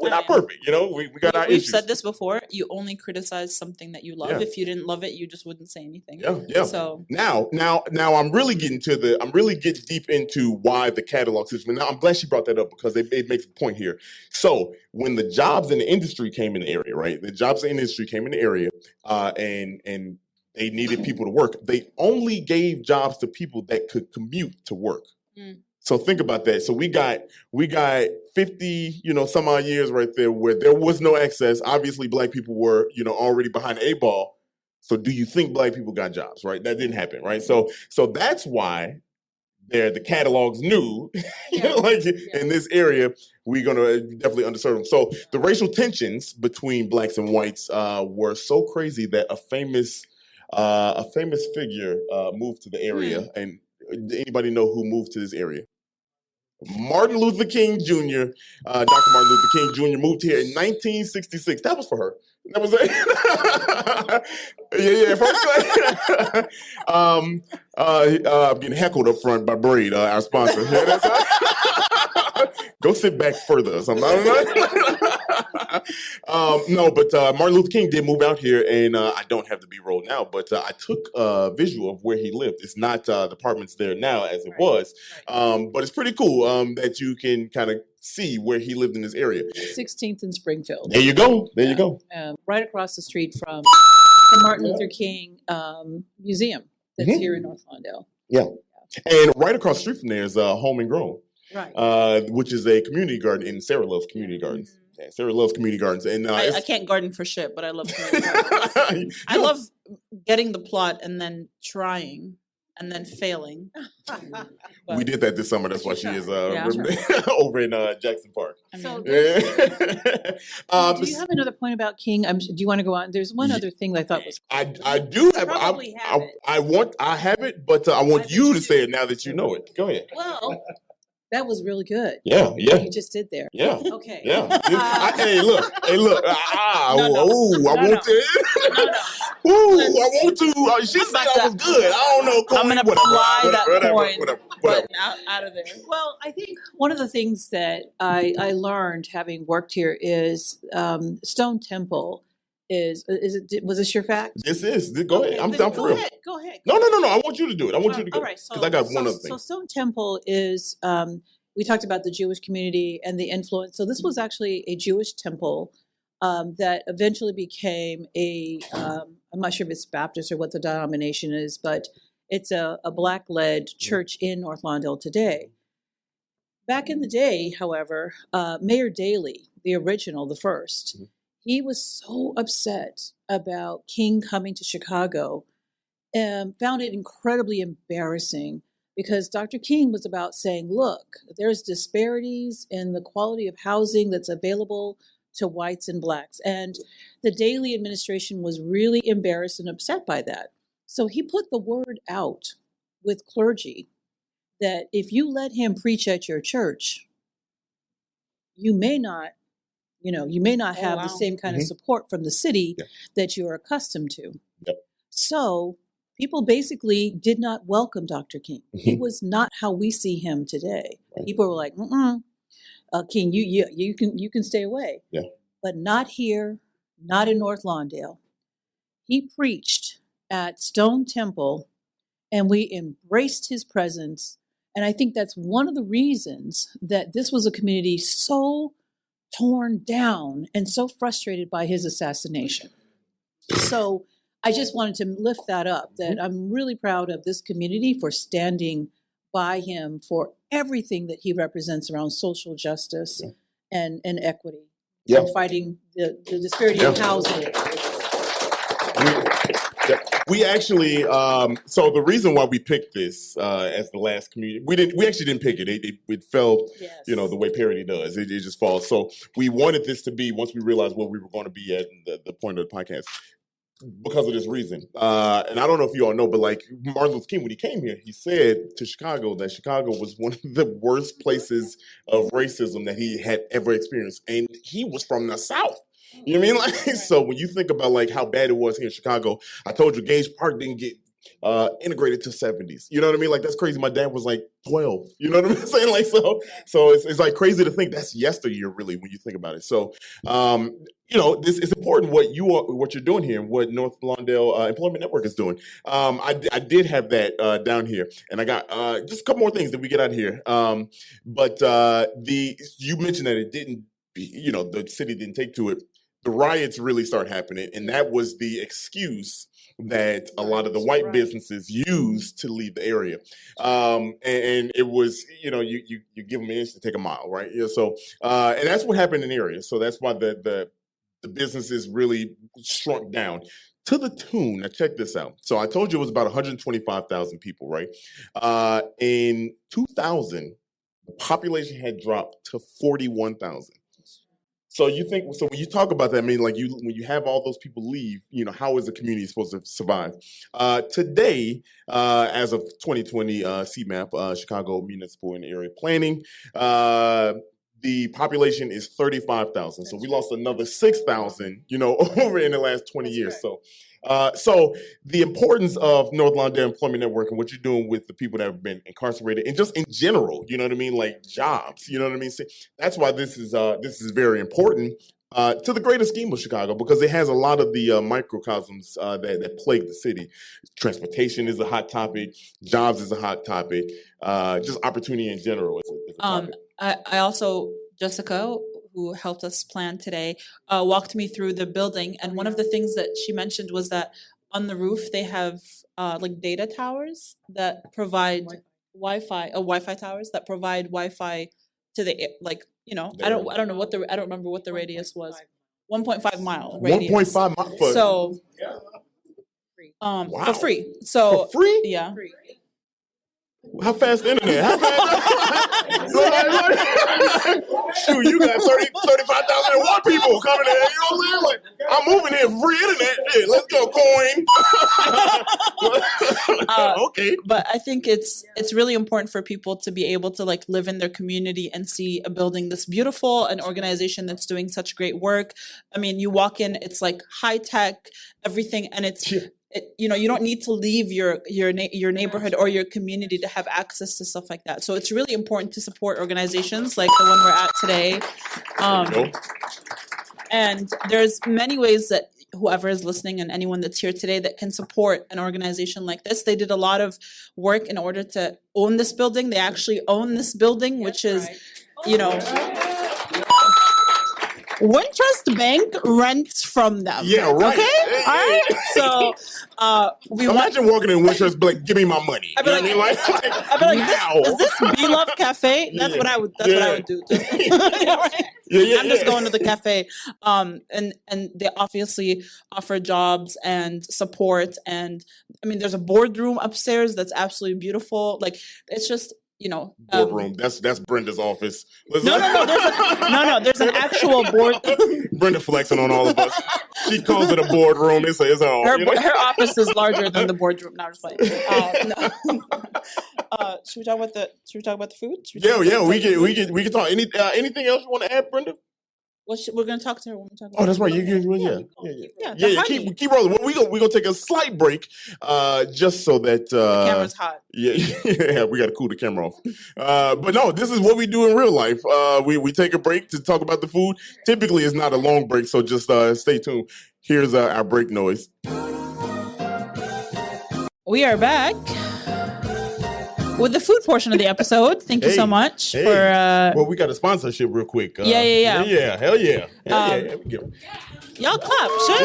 Speaker 1: not perfect, We got our issues.
Speaker 2: We've said this before. You only criticize something that you love. Yeah. If you didn't love it, you just wouldn't say anything.
Speaker 1: Yeah.
Speaker 2: So
Speaker 1: now I'm really getting deep into why the catalog system. Now I'm glad she brought that up because it makes a point here. So when the jobs in the industry came in the area, right? The jobs in the industry came in the area, and they needed people to work. They only gave jobs to people that could commute to work. So think about that. So we got 50, some odd years right there where there was no access. Obviously, black people were, already behind the 8 ball. So do you think black people got jobs, right? That didn't happen, right? So that's why the catalogs knew, in this area, we're going to definitely underserve them. So the racial tensions between blacks and whites were so crazy that a famous figure moved to the area. And anybody know who moved to this area? Martin Luther King Jr., Dr. Martin Luther King Jr. moved here in 1966. That was for her. That was it. Yeah, first class. I'm getting heckled up front by Braid, our sponsor. Yeah, that's go sit back further or something. No, but Martin Luther King did move out here, and I don't have the B-roll now, but I took a visual of where he lived. It's not the apartments there now as it was, but it's pretty cool that you can kind of see where he lived in this area.
Speaker 10: 16th in Springfield.
Speaker 1: There you go. There you go.
Speaker 10: Right across the street from the Martin Luther King Museum that's here in North Lawndale.
Speaker 1: Yeah. And right across the street from there is Home and Grown.
Speaker 10: Right.
Speaker 1: Which is a community garden, and Sarah loves community gardens. Yeah, Sarah loves community gardens, and
Speaker 2: I can't garden for shit, but I love community gardens. I love getting the plot and then trying and then failing.
Speaker 1: We did that this summer. That's why she is over in Jackson Park.
Speaker 10: So do you have another point about King? Do you want to go on? There's one other thing that I thought was.
Speaker 1: I do have. I have it, but I want you to say it now that you know it. Go ahead.
Speaker 10: Well, that was really good.
Speaker 1: Yeah.
Speaker 10: What you just did there.
Speaker 1: Yeah.
Speaker 10: Okay.
Speaker 1: Yeah. Hey, look. I want to. I want to. She said I was good. I don't know.
Speaker 2: I'm gonna fly that coin.
Speaker 1: Whatever.
Speaker 2: Out of there.
Speaker 10: Well, I think one of the things that I learned having worked here is Stone Temple was this your fact?
Speaker 1: This is. Go ahead. I'm down for real.
Speaker 10: Go ahead.
Speaker 1: No. I want you to do it. I want you to go.
Speaker 10: All right.
Speaker 1: Because I got one other thing.
Speaker 10: So Stone Temple is, we talked about the Jewish community and the influence. So this was actually a Jewish temple that eventually became I'm not sure if it's Baptist or what the denomination is, but it's a Black-led church in North Lawndale today. Back in the day, however, Mayor Daley, the original, the first, he was so upset about King coming to Chicago and found it incredibly embarrassing because Dr. King was about saying, look, there's disparities in the quality of housing that's available to whites and blacks. And the Daley administration was really embarrassed and upset by that. So he put the word out with clergy that if you let him preach at your church, you may not have the same kind of support from the city that you're accustomed to.
Speaker 1: Yep.
Speaker 10: So people basically did not welcome Dr. King. He was not how we see him today. Right. People were like, King, you can stay away.
Speaker 1: Yeah.
Speaker 10: But not here, not in North Lawndale. He preached at Stone Temple, and we embraced his presence. And I think that's one of the reasons that this was a community so torn down and so frustrated by his assassination. So I just wanted to lift that up, that I'm really proud of this community for standing by him for everything that he represents around social justice and equity and fighting the disparity of housing.
Speaker 1: We actually, so the reason why we picked this as the last community, we actually didn't pick it. It fell, the way parody does. It just falls. So we wanted this to be, once we realized where we were going to be at the point of the podcast, because of this reason. And I don't know if you all know, but like Martin Luther King, when he came here, he said to Chicago that Chicago was one of the worst places of racism that he had ever experienced. And he was from the South. You know what I mean? Like, so when you think about like how bad it was here in Chicago, I told you Gage Park didn't get integrated to 70s. You know what I mean? Like that's crazy. My dad was like 12. You know what I'm saying? Like so it's like crazy to think that's yesteryear really when you think about it. So this is important what you're doing here, what North Lawndale Employment Network is doing. I did have that down here, and I got just a couple more things that we get out here. But you mentioned that it didn't. The city didn't take to it. The riots really start happening, and that was the excuse that a lot of the white businesses used to leave the area. And it was, you give them an inch to take a mile, right? So, and that's what happened in the area. So that's why the businesses really shrunk down to the tune. Now check this out. So I told you it was about 125,000 people, right? In 2000, the population had dropped to 41,000. So when you talk about that, I mean, like when you have all those people leave, how is the community supposed to survive? Today, as of 2020 CMAP, Chicago Municipal and Area Planning, the population is 35,000. So we lost another 6,000, over in the last 20 years. So the importance of North Lawndale Employment Network and what you're doing with the people that have been incarcerated and just in general, you know what I mean? Like jobs, you know what I mean? So that's why this is very important to the greater scheme of Chicago, because it has a lot of the microcosms that plague the city. Transportation is a hot topic. Jobs is a hot topic. Just opportunity in general is a topic.
Speaker 2: I also, Jessica, who helped us plan today, walked me through the building. And one of the things that she mentioned was that on the roof, they have like data towers that provide Wi-Fi towers that provide Wi-Fi to the, like, I don't remember what the radius was. 1.5 mile radius.
Speaker 1: 1.5 miles.
Speaker 2: So,
Speaker 1: Wow.
Speaker 2: for free. So,
Speaker 1: for free?
Speaker 2: Yeah.
Speaker 1: How fast the internet? How fast? Shoot, you got 35,001 people coming in. You know what I'm saying? Like, I'm moving here for free internet. Hey, let's go, coin. Okay.
Speaker 2: But I think it's really important for people to be able to like live in their community and see a building that's beautiful, an organization that's doing such great work. I mean, you walk in, it's like high tech, everything, and you don't need to leave your neighborhood or your community to have access to stuff like that. So it's really important to support organizations like the one we're at today. And there's many ways that whoever is listening and anyone that's here today that can support an organization like this. They did a lot of work in order to own this building. They actually own this building, which is, Wintrust Bank rents from them.
Speaker 1: Yeah, right.
Speaker 2: Okay?
Speaker 1: Hey,
Speaker 2: all right? So
Speaker 1: imagine walking in Wintrust, like, give me my money.
Speaker 2: I'd be like,
Speaker 1: now.
Speaker 2: is this Be Love Cafe? That's what I would do. I'm just going to the cafe. And they obviously offer jobs and support. And I mean, there's a boardroom upstairs that's absolutely beautiful. Like, it's just,
Speaker 1: boardroom. That's Brenda's office.
Speaker 2: No. There's an actual board.
Speaker 1: Brenda flexing on all of us. She calls it a boardroom. They say it's all.
Speaker 2: Her office is larger than the boardroom. Now, just like, should we talk about the food?
Speaker 1: Yeah. We can talk. Anything else you want to add, Brenda?
Speaker 2: We're gonna talk to her when we talk.
Speaker 1: Oh, that's right. Yeah. Keep rolling. Well, we gonna take a slight break, just so that
Speaker 2: the camera's hot.
Speaker 1: Yeah, we gotta cool the camera off. But no, this is what we do in real life. We take a break to talk about the food. Typically, it's not a long break, so just stay tuned. Here's our break noise.
Speaker 2: We are back with the food portion of the episode. Thank you so much for.
Speaker 1: Well, we got a sponsorship real quick.
Speaker 2: Yeah.
Speaker 1: Hell yeah.
Speaker 2: Y'all clap, shit.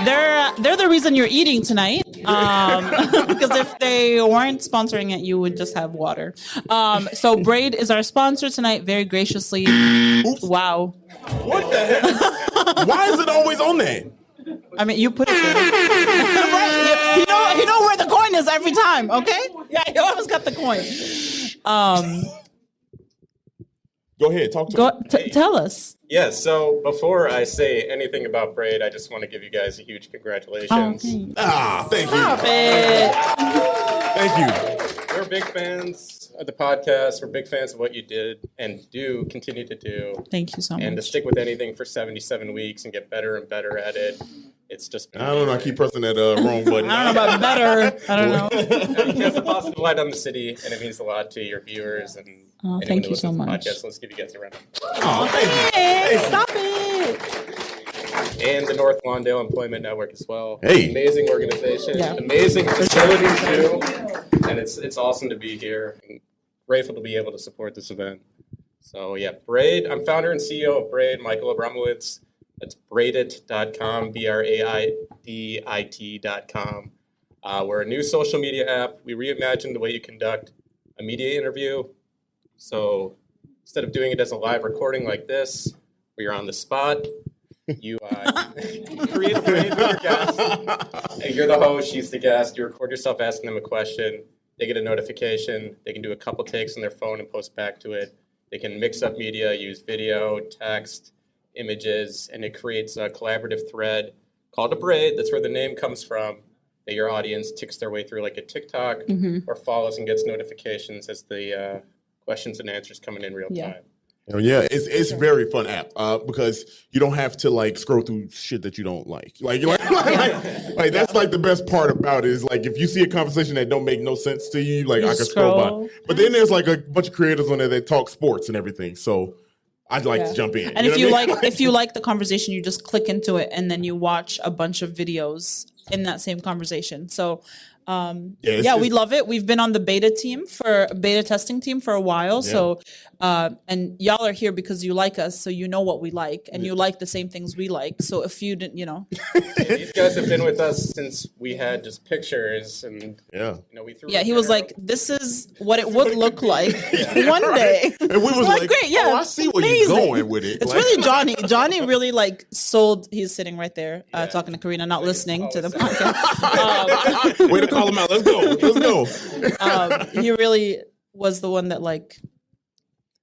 Speaker 2: Yeah. They're the reason you're eating tonight. Because if they weren't sponsoring it, you would just have water. So Braid is our sponsor tonight, very graciously.
Speaker 1: Oops.
Speaker 2: Wow.
Speaker 1: What the heck? Why is it always on there?
Speaker 2: I mean, you put it there. Right. You know where the coin is every time, okay? Yeah, you always got the coin.
Speaker 1: Go ahead, talk to me.
Speaker 2: Tell us.
Speaker 15: Yeah, so before I say anything about Braid, I just want to give you guys a huge congratulations.
Speaker 1: Thank you.
Speaker 2: Stop it.
Speaker 1: Thank you.
Speaker 15: We're big fans of the podcast. We're big fans of what you did and do continue to do.
Speaker 2: Thank you so much.
Speaker 15: And to stick with anything for 77 weeks and get better and better at it. It's just.
Speaker 1: I don't know. I keep pressing that wrong button.
Speaker 2: I don't know about better. I don't know.
Speaker 15: It has a positive light on the city, and it means a lot to your viewers and anyone
Speaker 2: thank
Speaker 15: who
Speaker 2: you so
Speaker 15: listens to the
Speaker 2: much.
Speaker 15: podcast. Let's give you guys a round.
Speaker 2: Hey, stop it.
Speaker 15: And the North Lawndale Employment Network as well.
Speaker 1: Hey.
Speaker 15: Amazing organization, amazing facilities too. And it's awesome to be here. And grateful to be able to support this event. So yeah, Braid. I'm founder and CEO of Braid, Michael Abramowitz. That's braidit.com, BRAIDIT.com. We're a new social media app. We reimagined the way you conduct a media interview. So instead of doing it as a live recording like this, where you're on the spot, you create a braid with your guest. And you're the host, she's the guest. You record yourself asking them a question. They get a notification. They can do a couple takes on their phone and post back to it. They can mix up media, use video, text, images, and it creates a collaborative thread called a braid. That's where the name comes from, that your audience ticks their way through like a TikTok or follows and gets notifications as the questions and answers coming in real time.
Speaker 1: Oh, yeah, it's a very fun app because you don't have to like scroll through shit that you don't like. Like that's like the best part about it is like if you see a conversation that don't make no sense to you, like I can scroll by. But then there's like a bunch of creators on there that talk sports and everything. So I'd like to jump in.
Speaker 2: And if you like the conversation, you just click into it and then you watch a bunch of videos in that same conversation. So we love it. We've been on the beta testing team for a while. Yeah. So and y'all are here because you like us, so you know what we like, and you like the same things we like. So if you didn't,
Speaker 15: these guys have been with us since we had just pictures, and we threw.
Speaker 2: Yeah, he was like, "This is what it would look like one day,"
Speaker 1: and we was like,
Speaker 2: "Great, yeah,
Speaker 1: I see where you're going with it."
Speaker 2: It's really Johnny. Johnny really like sold. He's sitting right there talking to Karina, not listening to the podcast.
Speaker 1: Way to call him out. Let's go.
Speaker 2: He really was the one that like.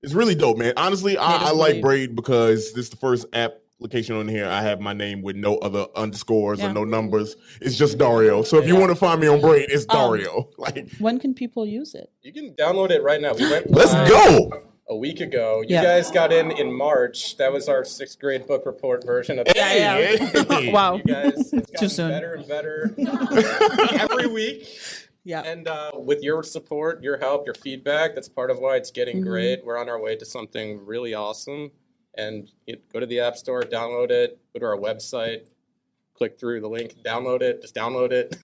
Speaker 1: It's really dope, man. Honestly, I like Braid because this is the first application on here. I have my name with no other underscores or no numbers. It's just Dario. So if you want to find me on Braid, it's Dario.
Speaker 2: When can people use it?
Speaker 15: You can download it right now. We went
Speaker 1: Let's go.
Speaker 15: A week ago. You guys got in March. That was our 6th grade book report version of
Speaker 2: Hey. Wow.
Speaker 15: You guys, it's
Speaker 2: Too soon.
Speaker 15: Better and better every week.
Speaker 2: Yeah.
Speaker 15: And with your support, your help, your feedback, that's part of why it's getting great. We're on our way to something really awesome. And go to the App Store, download it, go to our website, click through the link, download it, just download it.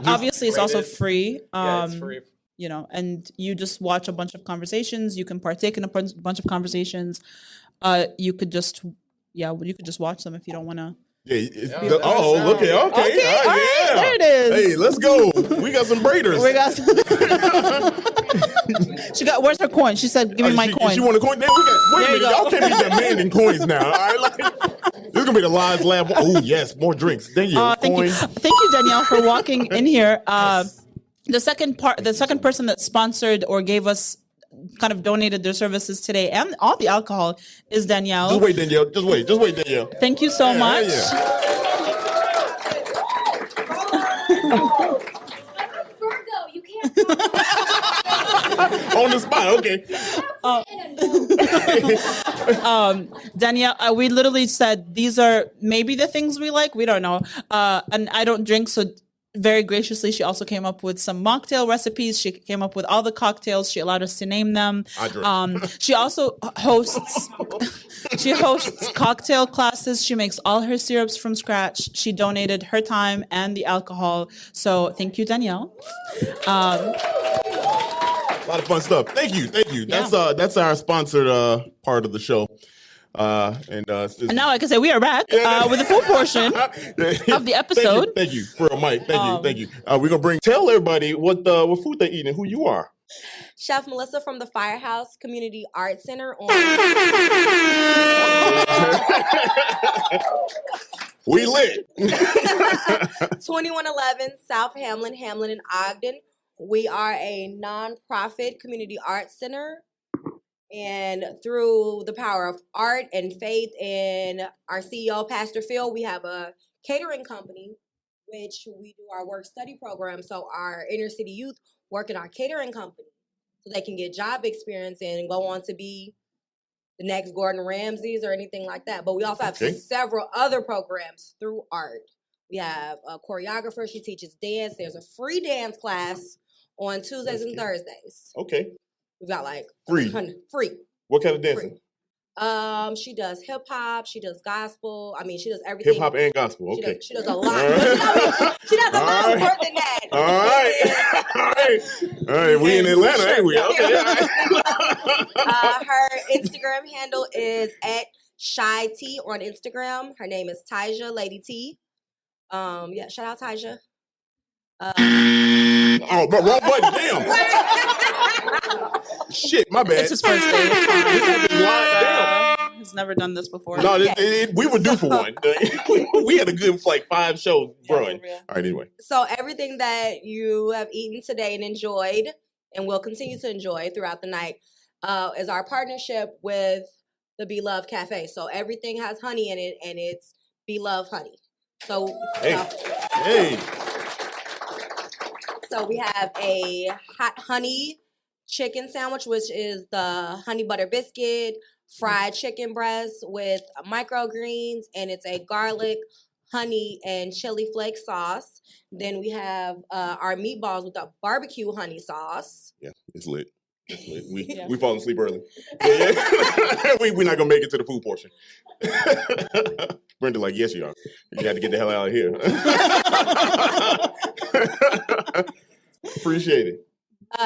Speaker 2: Obviously it's also free.
Speaker 15: It's free.
Speaker 2: And you just watch a bunch of conversations. You can partake in a bunch of conversations. You could just watch them if you don't want to.
Speaker 1: Look at okay. All right,
Speaker 2: there it is.
Speaker 1: Hey, let's go. We got some braiders.
Speaker 2: Where's her coin? She said, "Give me my coin."
Speaker 1: She want a coin? Wait a minute. Y'all can't be demanding coins now. All right, this is gonna be the live lab. Oh yes, more drinks. Thank you.
Speaker 2: Thank you, Danielle, for walking in here. The second person that sponsored or gave us kind of donated their services today and all the alcohol is Danielle.
Speaker 1: Just wait, Danielle. Just wait, Danielle.
Speaker 2: Thank you so much.
Speaker 16: You can't
Speaker 1: on the spot, okay.
Speaker 2: Danielle, we literally said these are maybe the things we like. We don't know. And I don't drink, so very graciously, she also came up with some mocktail recipes. She came up with all the cocktails. She allowed us to name them. She also hosts cocktail classes. She makes all her syrups from scratch. She donated her time and the alcohol. So thank you, Danielle.
Speaker 1: A lot of fun stuff. Thank you. That's our sponsored part of the show. And
Speaker 2: now I can say we are back with the full portion of the episode.
Speaker 1: Thank you for a mic. Thank you. We're gonna tell everybody what food they're eating and who you are.
Speaker 16: Chef Melissa from the Firehouse Community Art Center on
Speaker 1: We lit.
Speaker 16: 2111 South Hamlin and Ogden. We are a nonprofit community art center. And through the power of art and faith in our CEO, Pastor Phil, we have a catering company, which we do our work-study program. So our inner city youth work in our catering company so they can get job experience and go on to be the next Gordon Ramsays or anything like that. But we also have several other programs through art. We have a choreographer. She teaches dance. There's a free dance class on Tuesdays and Thursdays.
Speaker 1: Okay.
Speaker 16: We've got like
Speaker 1: free. What kind of dancing?
Speaker 16: She does hip hop. She does gospel. I mean, she does everything.
Speaker 1: Hip hop and gospel. Okay.
Speaker 16: She does a lot. She does a lot more than that.
Speaker 1: All right. We in Atlanta, ain't we? Okay.
Speaker 16: Her Instagram handle is @Shy T on Instagram. Her name is Tyja, Lady T. Shout out Tyja.
Speaker 1: But wrong button. Damn. Shit, my bad.
Speaker 2: It's his first day.
Speaker 1: Damn.
Speaker 2: He's never done this before.
Speaker 1: No, we were due for one. We had a good 5 shows growing. All right, anyway.
Speaker 16: So everything that you have eaten today and enjoyed, and will continue to enjoy throughout the night, is our partnership with the Be Love Cafe. So everything has honey in it, and it's Be Love honey. So
Speaker 1: hey.
Speaker 16: So we have a hot honey chicken sandwich, which is the honey butter biscuit, fried chicken breast with microgreens, and it's a garlic, honey, and chili flake sauce. Then we have our meatballs with a barbecue honey sauce.
Speaker 1: Yeah, it's lit. It's lit. We falling asleep early. Yeah. We're not gonna make it to the food portion. Brenda, like, yes, you are. You had to get the hell out of here. Appreciate it.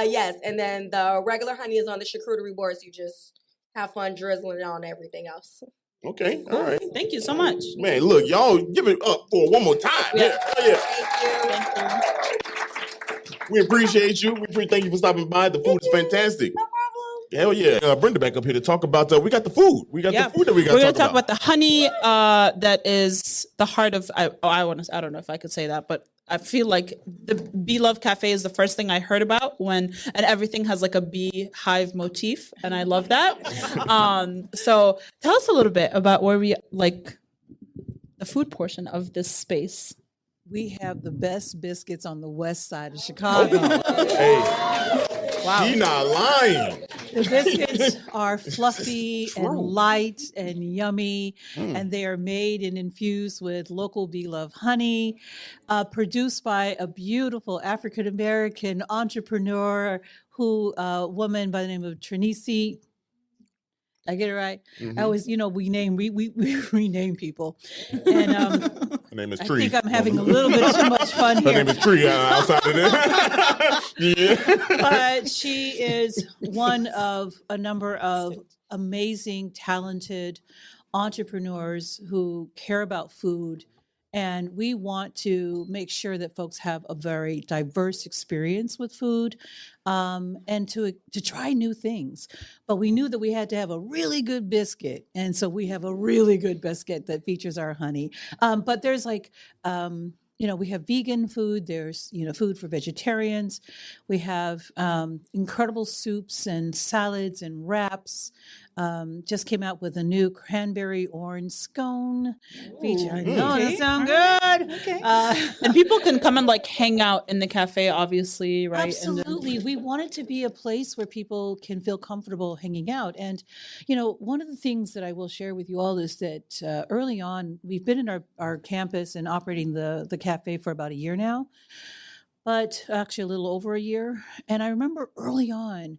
Speaker 16: Yes, and then the regular honey is on the charcuterie board, so you just have fun drizzling it on everything else.
Speaker 1: Okay, all right.
Speaker 2: Thank you so much.
Speaker 1: Man, look, y'all give it up for one more time. Yeah.
Speaker 16: Thank you.
Speaker 1: We appreciate you. Thank you for stopping by. The food is fantastic. No problem. Hell yeah. Brenda back up here to talk about, we got the food. We got the food that we got to talk about.
Speaker 2: We're going to talk about the honey that is the heart of, I don't know if I could say that, but I feel like the Bee Love Cafe is the first thing I heard about and everything has like a bee hive motif. And I love that. So tell us a little bit about where we like the food portion of this space.
Speaker 10: We have the best biscuits on the west side of Chicago.
Speaker 1: Hey, wow. She not lying.
Speaker 10: The biscuits are fluffy and light and yummy, and they are made and infused with local Bee Love honey, produced by a beautiful African-American entrepreneur woman by the name of Trinisi. I get it right. I always, we rename people, and
Speaker 1: her name is Tree.
Speaker 10: I think I'm having a little bit too much fun here.
Speaker 1: Her name is Tree outside of there. Yeah.
Speaker 10: But she is one of a number of amazing, talented entrepreneurs who care about food. And we want to make sure that folks have a very diverse experience with food, and to try new things. But we knew that we had to have a really good biscuit. And so we have a really good biscuit that features our honey. But there's we have vegan food. There's, food for vegetarians. We have incredible soups and salads and wraps. Just came out with a new cranberry orange scone feature. I know, that sound good.
Speaker 2: Okay. And people can come and hang out in the cafe, obviously, right?
Speaker 10: Absolutely. We want it to be a place where people can feel comfortable hanging out. And, one of the things that I will share with you all is that early on, we've been in our campus and operating the cafe for about a year now, but actually a little over a year. And I remember early on,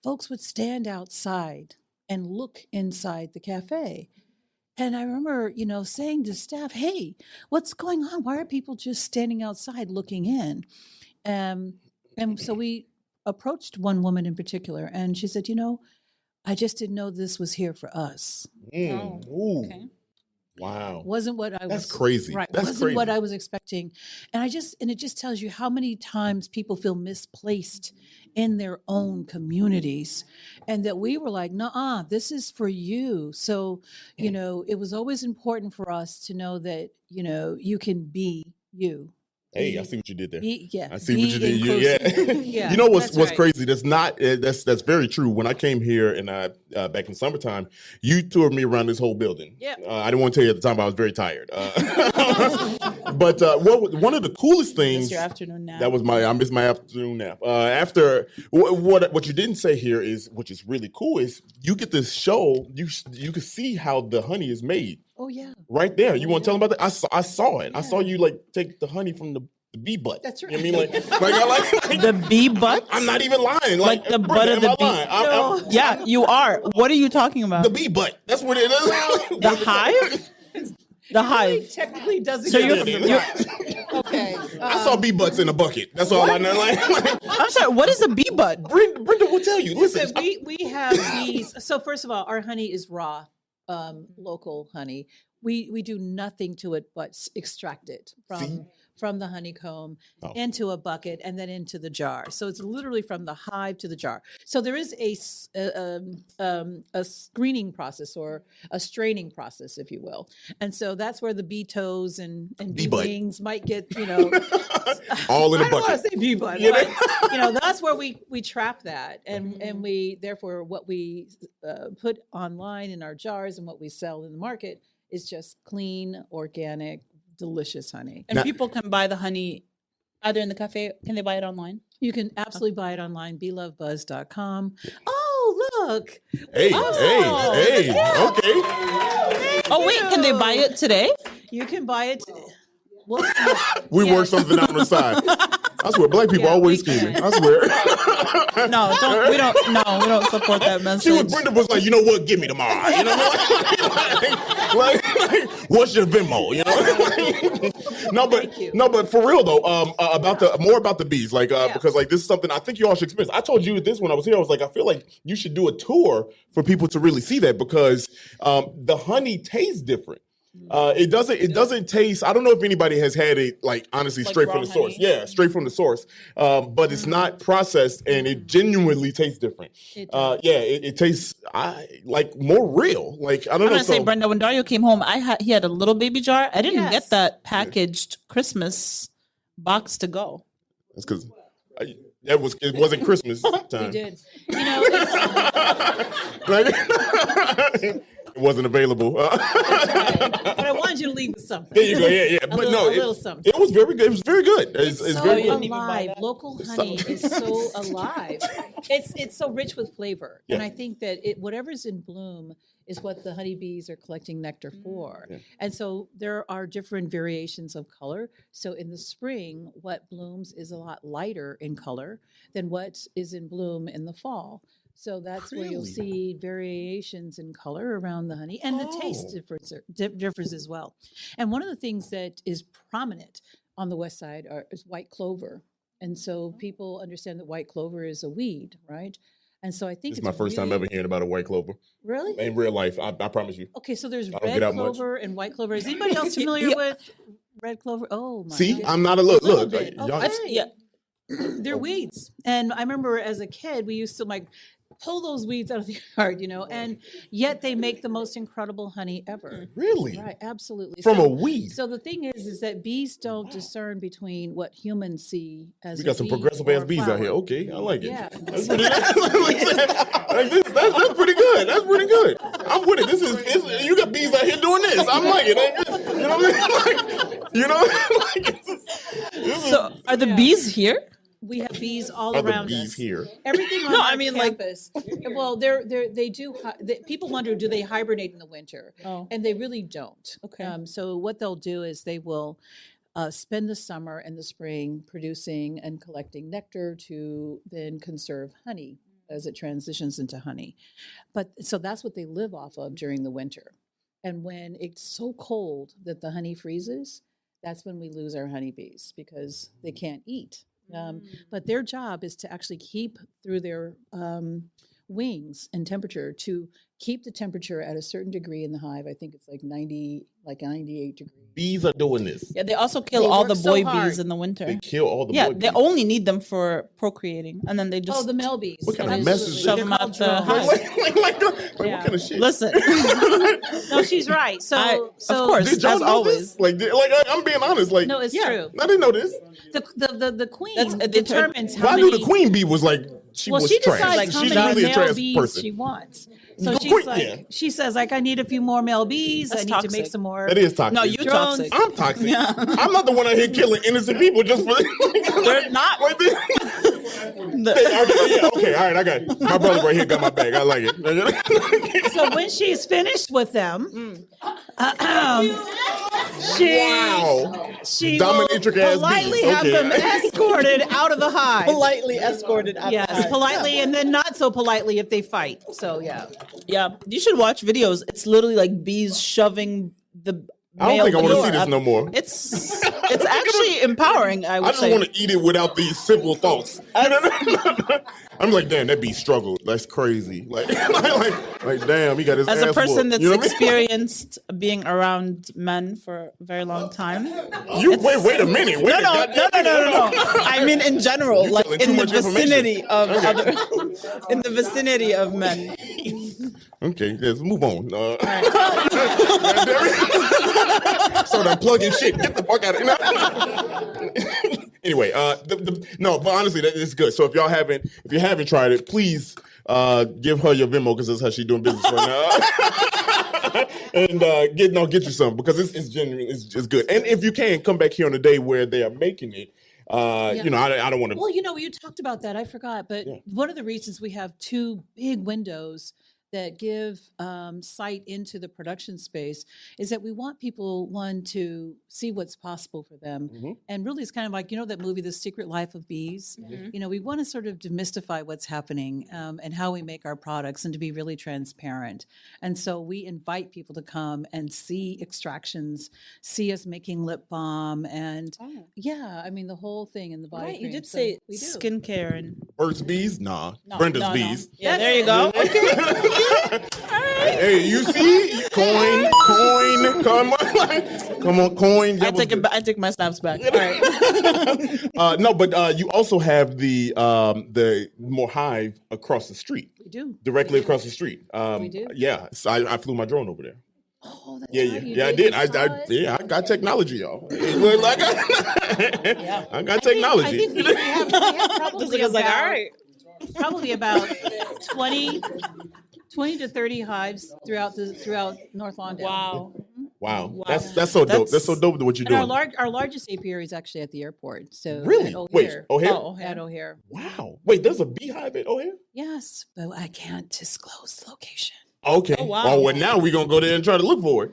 Speaker 10: folks would stand outside and look inside the cafe. And I remember, saying to staff, hey, what's going on? Why are people just standing outside looking in? And so we approached one woman in particular, and she said, I just didn't know this was here for us.
Speaker 1: Ooh. Okay. Wow.
Speaker 10: Wasn't what I was.
Speaker 1: That's crazy.
Speaker 10: Right.
Speaker 1: That's
Speaker 10: wasn't
Speaker 1: crazy.
Speaker 10: what I was expecting. And it just tells you how many times people feel misplaced in their own communities, and that we were like, nah, this is for you. So, it was always important for us to know that, you can be you.
Speaker 1: Hey, I see what you did there. I see
Speaker 10: be
Speaker 1: what you did.
Speaker 10: Yeah.
Speaker 1: You know what's
Speaker 10: right.
Speaker 1: crazy? That's very true. When I came here and back in summertime, you toured me around this whole building.
Speaker 10: Yeah.
Speaker 1: I didn't want to tell you at the time, but I was very tired. But one of the coolest things.
Speaker 2: Missed your afternoon nap.
Speaker 1: I missed my afternoon nap. After what you didn't say here is, which is really cool, is you get this show. You can see how the honey is made.
Speaker 10: Oh yeah.
Speaker 1: Right there. You want to tell them about that? I saw it. Yeah. I saw you take the honey from the bee butt.
Speaker 10: That's right.
Speaker 1: You know what I mean?
Speaker 2: The bee butt?
Speaker 1: I'm not even lying.
Speaker 2: Like the butt of the bee. Yeah, you are. What are you talking about?
Speaker 1: The bee butt. That's what it is.
Speaker 2: The hive? The hive.
Speaker 10: Technically doesn't.
Speaker 2: So you're
Speaker 10: okay.
Speaker 1: I saw bee butts in a bucket. That's all I know.
Speaker 2: I'm sorry. What is a bee butt?
Speaker 1: Brenda will tell you. Listen,
Speaker 10: we have bees. So first of all, our honey is raw, local honey. We do nothing to it but extract it from the honeycomb into a bucket and then into the jar. So it's literally from the hive to the jar. So there is a screening process or a straining process, if you will. And so that's where the bee toes and bee wings might get,
Speaker 1: all in a bucket.
Speaker 10: I don't want to say bee butt, but that's where we trap that. And we, therefore, what we put online in our jars and what we sell in the market is just clean, organic, delicious honey.
Speaker 2: And people can buy the honey either in the cafe. Can they buy it online?
Speaker 10: You can absolutely buy it online, belovebuzz.com. Oh, look.
Speaker 1: Hey,
Speaker 10: Oh,
Speaker 1: hey,
Speaker 10: yeah.
Speaker 1: okay.
Speaker 2: Oh wait, can they buy it today?
Speaker 10: You can buy it. Well,
Speaker 1: We work something out on the side. I swear, black people always scheming. I swear.
Speaker 2: No, we don't support that message.
Speaker 1: Brenda was like, you know what? Give me tomorrow. You know what? like, what's your Venmo? You know? No, but for real though, more about the bees, because like this is something I think you all should experience. I told you this when I was here. I was like, I feel like you should do a tour for people to really see that because the honey tastes different. It doesn't taste. I don't know if anybody has had it honestly straight from the source.
Speaker 2: Honey.
Speaker 1: Yeah, straight from the source. But it's not processed and it genuinely tastes different. It tastes more real. I don't know.
Speaker 2: I'm gonna say, Brenda, when Dario came home, he had a little baby jar. I didn't get that packaged Christmas box to go.
Speaker 1: That's because it wasn't Christmas time.
Speaker 10: You did. You know, it's,
Speaker 1: it wasn't available.
Speaker 10: but I wanted you to leave with something.
Speaker 1: There you go. Yeah.
Speaker 10: A little something.
Speaker 1: It was very good. It was very good. It's
Speaker 10: so
Speaker 1: very good.
Speaker 10: alive. Local honey is so alive. It's so rich with flavor, and I think that whatever's in bloom is what the honeybees are collecting nectar for.
Speaker 1: Yeah.
Speaker 10: And so there are different variations of color. So in the spring, what blooms is a lot lighter in color than what is in bloom in the fall. So that's where you'll see variations in color around the honey, and the taste differs as well. And one of the things that is prominent on the west side is white clover. And so people understand that white clover is a weed, right? And so I think
Speaker 1: It's my first time ever hearing about a white clover.
Speaker 10: Really?
Speaker 1: In real life, I promise you.
Speaker 10: Okay, so there's
Speaker 1: I don't
Speaker 10: red
Speaker 1: get out much.
Speaker 10: clover and white clover. Is anybody else familiar with red clover? Oh my
Speaker 1: See,
Speaker 10: goodness.
Speaker 1: I'm not a
Speaker 10: little
Speaker 1: look.
Speaker 10: bit.
Speaker 1: Y'all-
Speaker 10: Okay. They're weeds. And I remember as a kid, we used to pull those weeds out of the yard, and yet they make the most incredible honey ever.
Speaker 1: Really?
Speaker 10: Right, absolutely.
Speaker 1: From a weed?
Speaker 10: So the thing is that bees don't discern between what humans see as
Speaker 1: We got some
Speaker 10: a bee
Speaker 1: progressive
Speaker 10: or
Speaker 1: ass
Speaker 10: a
Speaker 1: bees out here.
Speaker 10: flower.
Speaker 1: Okay, I like it.
Speaker 10: Yeah.
Speaker 1: That's pretty, that's pretty good. That's pretty good. I'm with it. You got bees out here doing this. I'm like it. You know what I mean?
Speaker 2: So are the bees here?
Speaker 10: We have bees all
Speaker 1: Are the
Speaker 10: around
Speaker 1: bees
Speaker 10: us.
Speaker 1: here?
Speaker 10: Everything on
Speaker 2: No,
Speaker 10: our
Speaker 2: I mean,
Speaker 10: campus. Well, they do. People wonder, do they hibernate in the winter?
Speaker 2: Oh.
Speaker 10: And they really don't.
Speaker 2: Okay.
Speaker 10: So what they'll do is they will spend the summer and the spring producing and collecting nectar to then conserve honey as it transitions into honey. So that's what they live off of during the winter. And when it's so cold that the honey freezes, that's when we lose our honeybees because they can't eat. But their job is to actually keep through their wings and temperature to keep the temperature at a certain degree in the hive. I think it's like 98 degrees.
Speaker 1: Bees are doing this.
Speaker 2: Yeah, they also kill
Speaker 10: They
Speaker 2: all
Speaker 10: work
Speaker 2: the
Speaker 10: so
Speaker 2: boy
Speaker 10: hard.
Speaker 2: bees in the winter.
Speaker 1: They kill all the
Speaker 2: Yeah,
Speaker 1: boy
Speaker 2: they
Speaker 1: bees.
Speaker 2: only need them for procreating, and then they just
Speaker 10: The male bees.
Speaker 1: What kind of mess is
Speaker 2: shove
Speaker 1: this?
Speaker 2: them out the
Speaker 10: drones.
Speaker 2: hive.
Speaker 1: What kind of shit?
Speaker 2: Listen,
Speaker 10: No, she's right. So,
Speaker 2: of course,
Speaker 1: Did y'all
Speaker 2: as
Speaker 1: know
Speaker 2: always.
Speaker 1: this? I'm being honest.
Speaker 10: No, it's true.
Speaker 1: I didn't know this.
Speaker 10: The queen
Speaker 2: That's-
Speaker 10: determines
Speaker 1: Well,
Speaker 10: how
Speaker 1: I knew
Speaker 10: many.
Speaker 1: the queen bee was she was
Speaker 10: she
Speaker 1: trash.
Speaker 10: decides how
Speaker 1: She's
Speaker 10: many
Speaker 1: really a
Speaker 10: male
Speaker 1: trash
Speaker 10: bees
Speaker 1: person.
Speaker 10: she wants. So
Speaker 1: The
Speaker 10: she's
Speaker 1: queen-
Speaker 10: like,
Speaker 1: yeah.
Speaker 10: she says, I need a few more male bees.
Speaker 2: That's
Speaker 10: I need to make
Speaker 2: toxic.
Speaker 10: some more.
Speaker 1: That is toxic.
Speaker 2: No, you're
Speaker 10: drones.
Speaker 2: toxic.
Speaker 1: I'm toxic. I'm not the one out here killing innocent people just for.
Speaker 2: They're not.
Speaker 1: Okay, all right, I got it. My brother right here got my back. I like it.
Speaker 10: So when she's finished with them, she will
Speaker 1: Dominatrix ass
Speaker 10: politely
Speaker 1: bees.
Speaker 10: have
Speaker 1: Okay.
Speaker 10: them escorted out of the hive.
Speaker 2: Politely escorted out.
Speaker 10: Yes, politely, and then not so politely if they fight. So yeah.
Speaker 2: Yeah, you should watch videos. It's literally like bees shoving the.
Speaker 1: I don't
Speaker 2: male
Speaker 1: think I want to
Speaker 2: bee
Speaker 1: see this
Speaker 2: up.
Speaker 1: no more.
Speaker 2: It's actually empowering. I would
Speaker 1: I just
Speaker 2: say.
Speaker 1: want to eat it without these simple thoughts. I'm like, damn, that bee struggled. That's crazy. Like damn, he got his
Speaker 2: As
Speaker 1: ass
Speaker 2: a person
Speaker 1: whooped.
Speaker 2: that's
Speaker 1: You know what I mean?
Speaker 2: experienced being around men for a very long time.
Speaker 1: Wait a minute. Wait
Speaker 2: No. I mean, in general,
Speaker 1: You
Speaker 2: like
Speaker 1: telling too
Speaker 2: in the
Speaker 1: much information.
Speaker 2: vicinity of
Speaker 1: Okay.
Speaker 2: other, in the vicinity of men.
Speaker 1: Okay, let's move on. Start unplugging shit. Get the fuck out of here. Anyway, no, but honestly, that is good. So if you haven't tried it, please give her your Venmo because that's how she's doing business right now. And get you some because it's genuine. It's good. And if you can come back here on a day where they are making it,
Speaker 10: Yeah.
Speaker 1: You know, I don't want to.
Speaker 10: Well, you talked about that. I forgot. But one of the reasons we have two big windows that give sight into the production space is that we want people, one, to see what's possible for them. And really, it's kind of like, that movie, The Secret Life of Bees. We want to sort of demystify what's happening and how we make our products and to be really transparent. And so we invite people to come and see extractions, see us making lip balm and the whole thing in the body
Speaker 2: Right, you
Speaker 10: cream.
Speaker 2: did
Speaker 10: So
Speaker 2: say
Speaker 10: we do.
Speaker 2: skincare and
Speaker 1: Burt's Bees? Nah.
Speaker 2: No,
Speaker 1: Brenda's
Speaker 2: no.
Speaker 1: Bees.
Speaker 2: Yeah, there you go.
Speaker 1: Hey, you see? Coin. Come on, coin.
Speaker 2: I take my snaps back. All right.
Speaker 1: No, but you also have the more hive across the street.
Speaker 10: We do.
Speaker 1: Directly across the street.
Speaker 10: We do.
Speaker 1: Yeah, so I flew my drone over there.
Speaker 10: Oh, that's
Speaker 1: Yeah,
Speaker 10: right. You
Speaker 1: I
Speaker 10: did.
Speaker 1: did. I got technology, y'all. It looked like I got
Speaker 10: I
Speaker 1: technology.
Speaker 10: think we have probably
Speaker 2: Jessica's like,
Speaker 10: about,
Speaker 2: all right.
Speaker 10: probably about 20 to 30 hives throughout North Lawndale.
Speaker 2: Wow.
Speaker 1: Wow. That's so dope. That's so dope what you're
Speaker 10: And
Speaker 1: doing.
Speaker 10: our largest apiary is actually at the airport. So
Speaker 1: Really?
Speaker 10: at
Speaker 1: Wait,
Speaker 10: O'Hare.
Speaker 1: O'Hare?
Speaker 10: Oh, at O'Hare.
Speaker 1: Wow. Wait, there's a beehive at O'Hare?
Speaker 10: Yes, but I can't disclose the location.
Speaker 1: Okay.
Speaker 10: Oh, wow.
Speaker 1: Oh, well, now we're going to go there and try to look for it.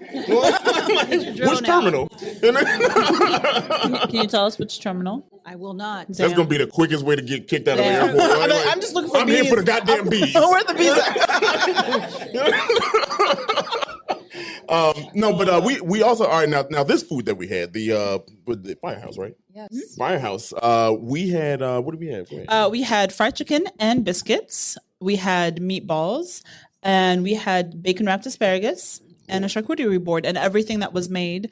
Speaker 1: Which terminal?
Speaker 2: Can you tell us which terminal?
Speaker 10: I will not.
Speaker 1: That's going to be the quickest way to get kicked out of the
Speaker 2: Yeah.
Speaker 1: airport.
Speaker 2: I'm just looking for
Speaker 1: I'm
Speaker 2: bees.
Speaker 1: here for the goddamn bees.
Speaker 2: Where are the bees at?
Speaker 1: No, but we also are now this food that we had, the Firehouse, right?
Speaker 10: Yes.
Speaker 1: Firehouse. We had what did we have? Go ahead.
Speaker 2: We had fried chicken and biscuits. We had meatballs, and we had bacon wrapped asparagus and a charcuterie board, and everything that was made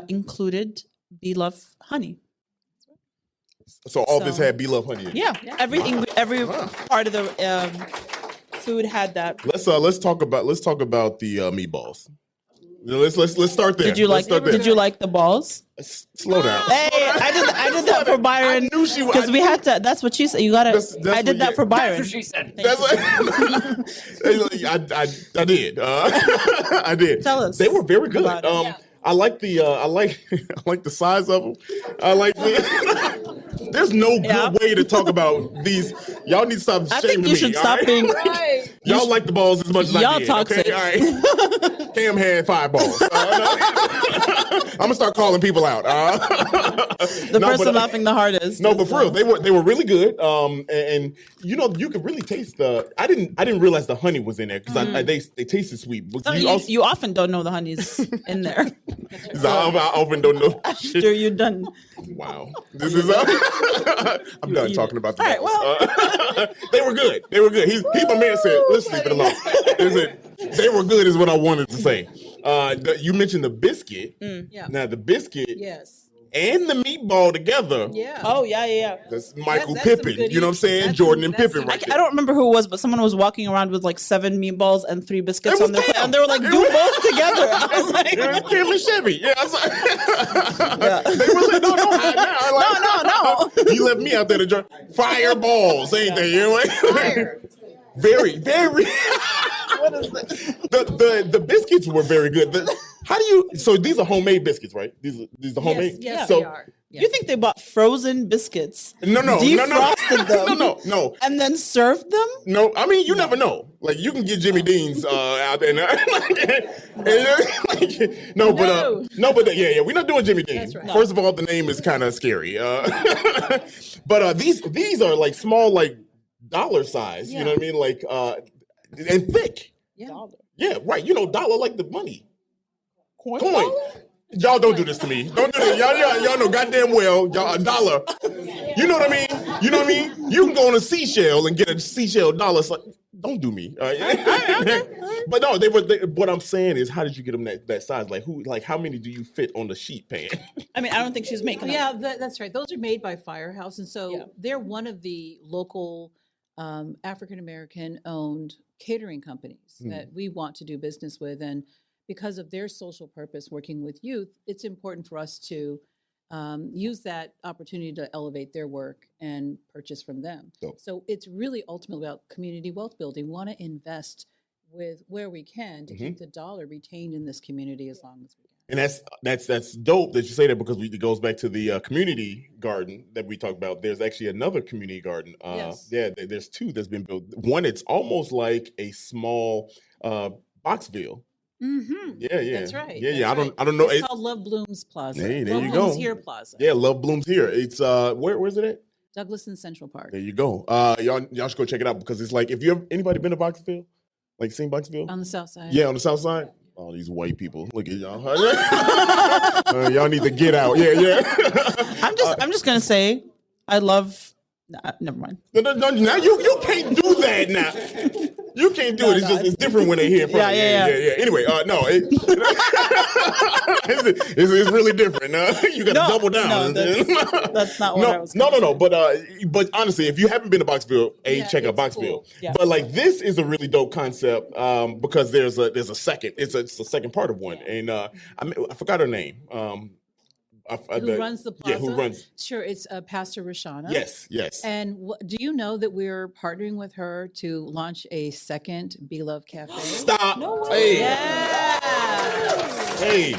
Speaker 2: included Bee Love honey.
Speaker 1: So all this had Bee Love honey in it.
Speaker 2: Yeah, every part of the food had that.
Speaker 1: Let's talk about the meatballs. Let's start there.
Speaker 2: Did you like the balls?
Speaker 1: Slow down.
Speaker 2: Hey, I did that for Byron.
Speaker 1: I knew she
Speaker 2: because we had to. That's what she said. You gotta. I did that for Byron.
Speaker 6: That's what she said.
Speaker 1: I did. I did.
Speaker 2: Tell us.
Speaker 1: They were very good.
Speaker 2: about it.
Speaker 1: I like the I like the size of them. I like the. There's no good way to talk about these. Y'all need to stop
Speaker 2: I
Speaker 1: shaming
Speaker 2: think you
Speaker 1: me.
Speaker 2: should
Speaker 1: all
Speaker 2: stop
Speaker 1: right?
Speaker 2: being.
Speaker 1: Y'all like the balls as much as I
Speaker 2: Y'all
Speaker 1: did.
Speaker 2: toxic.
Speaker 1: Okay, all right. Cam had 5 balls. I'm gonna start calling people out.
Speaker 2: The person laughing the hardest.
Speaker 1: No, but for real, they were really good. And you could really taste the. I didn't realize the honey was in there because they tasted sweet. But
Speaker 2: You often don't know the honey's in there.
Speaker 1: I often don't know.
Speaker 2: After you're done.
Speaker 1: Wow, this is. I'm done talking about the
Speaker 2: All right,
Speaker 1: balls. They were good. They were good. He my man said, let's leave it alone. They were good is what I wanted to say. You mentioned the biscuit.
Speaker 10: Yeah.
Speaker 1: Now the biscuit
Speaker 10: Yes.
Speaker 1: and the meatball together.
Speaker 10: Yeah.
Speaker 2: Oh yeah.
Speaker 1: That's Michael
Speaker 10: That's some
Speaker 1: Pippen.
Speaker 10: good
Speaker 1: You know what I'm saying?
Speaker 10: eating.
Speaker 1: Jordan and
Speaker 10: That's
Speaker 1: Pippen
Speaker 10: some-
Speaker 1: right
Speaker 2: I
Speaker 1: there.
Speaker 2: don't remember who it was, but someone was walking around with like 7 meatballs and 3 biscuits
Speaker 1: It was
Speaker 2: on their plate,
Speaker 1: Cam.
Speaker 2: and they were like,
Speaker 1: It
Speaker 2: "Do
Speaker 1: was-
Speaker 2: both together." I was like,
Speaker 1: Cam and Chevy. Yeah, I was like, they were like, no, hide now. Like,
Speaker 2: no.
Speaker 1: You left me out there to join. Fireballs, ain't they? You know what? Very, very.
Speaker 2: "What is this?"
Speaker 1: The biscuits were very good. How do you? So these are homemade biscuits, right? These are homemade.
Speaker 10: Yes,
Speaker 1: so
Speaker 10: they are.
Speaker 2: You think they bought frozen biscuits?
Speaker 1: No.
Speaker 2: Defrosted them.
Speaker 1: No.
Speaker 2: And then served them?
Speaker 1: No, I mean you never know. Like you can get Jimmy Dean's out there. Yeah. We're not doing Jimmy Dean.
Speaker 10: That's right.
Speaker 1: First of all, the name is kind of scary. But these are like small, like dollar size. You know what I mean? Like and thick.
Speaker 10: Yeah.
Speaker 1: Yeah, right. Dollar like the money.
Speaker 2: Coin.
Speaker 1: Y'all don't do this to me. Don't do this. Y'all know goddamn well. Y'all $1. You know what I mean? You can go on a seashell and get a seashell dollar. It's like, don't do me. All right? But no, what I'm saying is, how did you get them that size? Like how many do you fit on the sheet pan?
Speaker 2: I mean, I don't think she's making them.
Speaker 10: Yeah, that's right. Those are made by Firehouse, and so they're one of the local African American owned catering companies that we want to do business with, and because of their social purpose working with youth, it's important for us to use that opportunity to elevate their work and purchase from them. So it's really ultimately about community wealth building. We want to invest with where we can to keep the dollar retained in this community as long as we can.
Speaker 1: And that's dope that you say that, because it goes back to the community garden that we talked about. There's actually another community garden.
Speaker 2: Yes.
Speaker 1: Yeah, there's two that's been built. One, it's almost like a small Boxville.
Speaker 2: Mm-hmm.
Speaker 1: Yeah.
Speaker 2: That's right.
Speaker 1: Yeah.
Speaker 2: That's
Speaker 1: I don't know.
Speaker 2: It's called Love Blooms Plaza.
Speaker 1: Hey, there
Speaker 2: Love
Speaker 1: you
Speaker 2: Blooms
Speaker 1: go.
Speaker 2: Here Plaza.
Speaker 1: Yeah, Love Blooms Here. It's where's it at?
Speaker 10: Douglas and Central Park.
Speaker 1: There you go. Y'all should go check it out, because it's like, if anybody been to Boxville, like seen Boxville
Speaker 10: On the south side.
Speaker 1: Yeah, on the south side. All these white people. Look at y'all. Y'all need to get out. Yeah.
Speaker 2: I'm just gonna say, I love. Never mind.
Speaker 1: No, now you can't do that now. You can't do it. It's different when they're here in front of you. Yeah. Anyway, no, it's really different. You got to double down.
Speaker 2: That's not what I was.
Speaker 1: No. But honestly, if you haven't been to Boxville, check out Boxville.
Speaker 2: Cool. Yeah.
Speaker 1: But like, this is a really dope concept, because there's a second. It's a second part of one, and I forgot her name.
Speaker 10: Who runs the plaza?
Speaker 1: Yeah, who runs?
Speaker 10: Sure, it's Pastor Rashana.
Speaker 1: Yes.
Speaker 10: And do you know that we're partnering with her to launch a second Be Love Cafe?
Speaker 1: Stop.
Speaker 10: No way.
Speaker 1: Yes. Hey.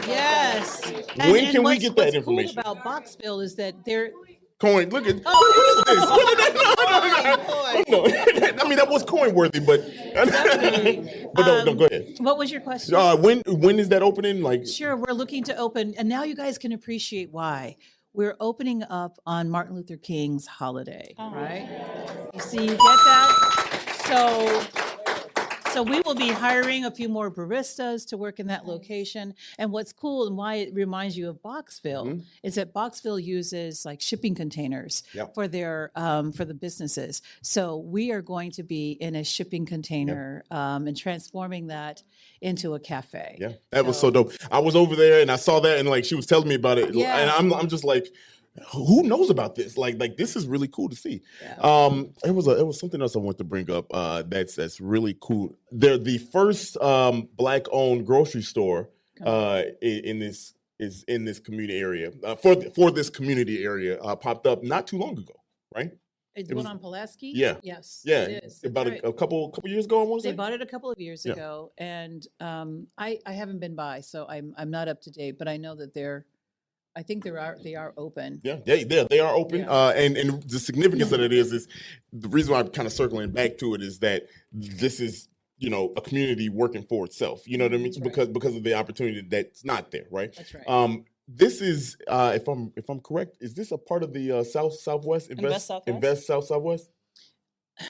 Speaker 10: Yes.
Speaker 1: When can we get that information?
Speaker 10: What's cool about Boxville is that they're
Speaker 1: Coin, look at what is this? No. I mean, that was coin worthy, but no, go ahead.
Speaker 10: What was your question?
Speaker 1: When is that opening? Like,
Speaker 10: sure, we're looking to open, and now you guys can appreciate why. We're opening up on Martin Luther King's holiday, right? You see, you get that? So we will be hiring a few more baristas to work in that location. And what's cool and why it reminds you of Boxville is that Boxville uses like shipping containers for their for the businesses. So we are going to be in a shipping container and transforming that into a cafe.
Speaker 1: Yeah, that was so dope. I was over there and I saw that, and like, she was telling me about it, and I'm just like, who knows about this? Like this is really cool to see. It was something else I want to bring up. That's really cool. They're the first Black-owned grocery store in this community area for this community area popped up not too long ago, right?
Speaker 10: It's one on Pulaski?
Speaker 1: Yeah.
Speaker 10: Yes.
Speaker 1: Yeah.
Speaker 10: It is.
Speaker 1: About a couple years ago, I want to say.
Speaker 10: They bought it a couple of years ago, and I haven't been by, so I'm not up to date, but I know that I think they are open.
Speaker 1: Yeah, they are open. And the significance of it is the reason why I'm kind of circling back to it is that this is, a community working for itself. You know what I mean? Because of the opportunity that's not there, right?
Speaker 10: That's right.
Speaker 1: This is, if I'm correct, is this a part of the Southwest Invest Southwest?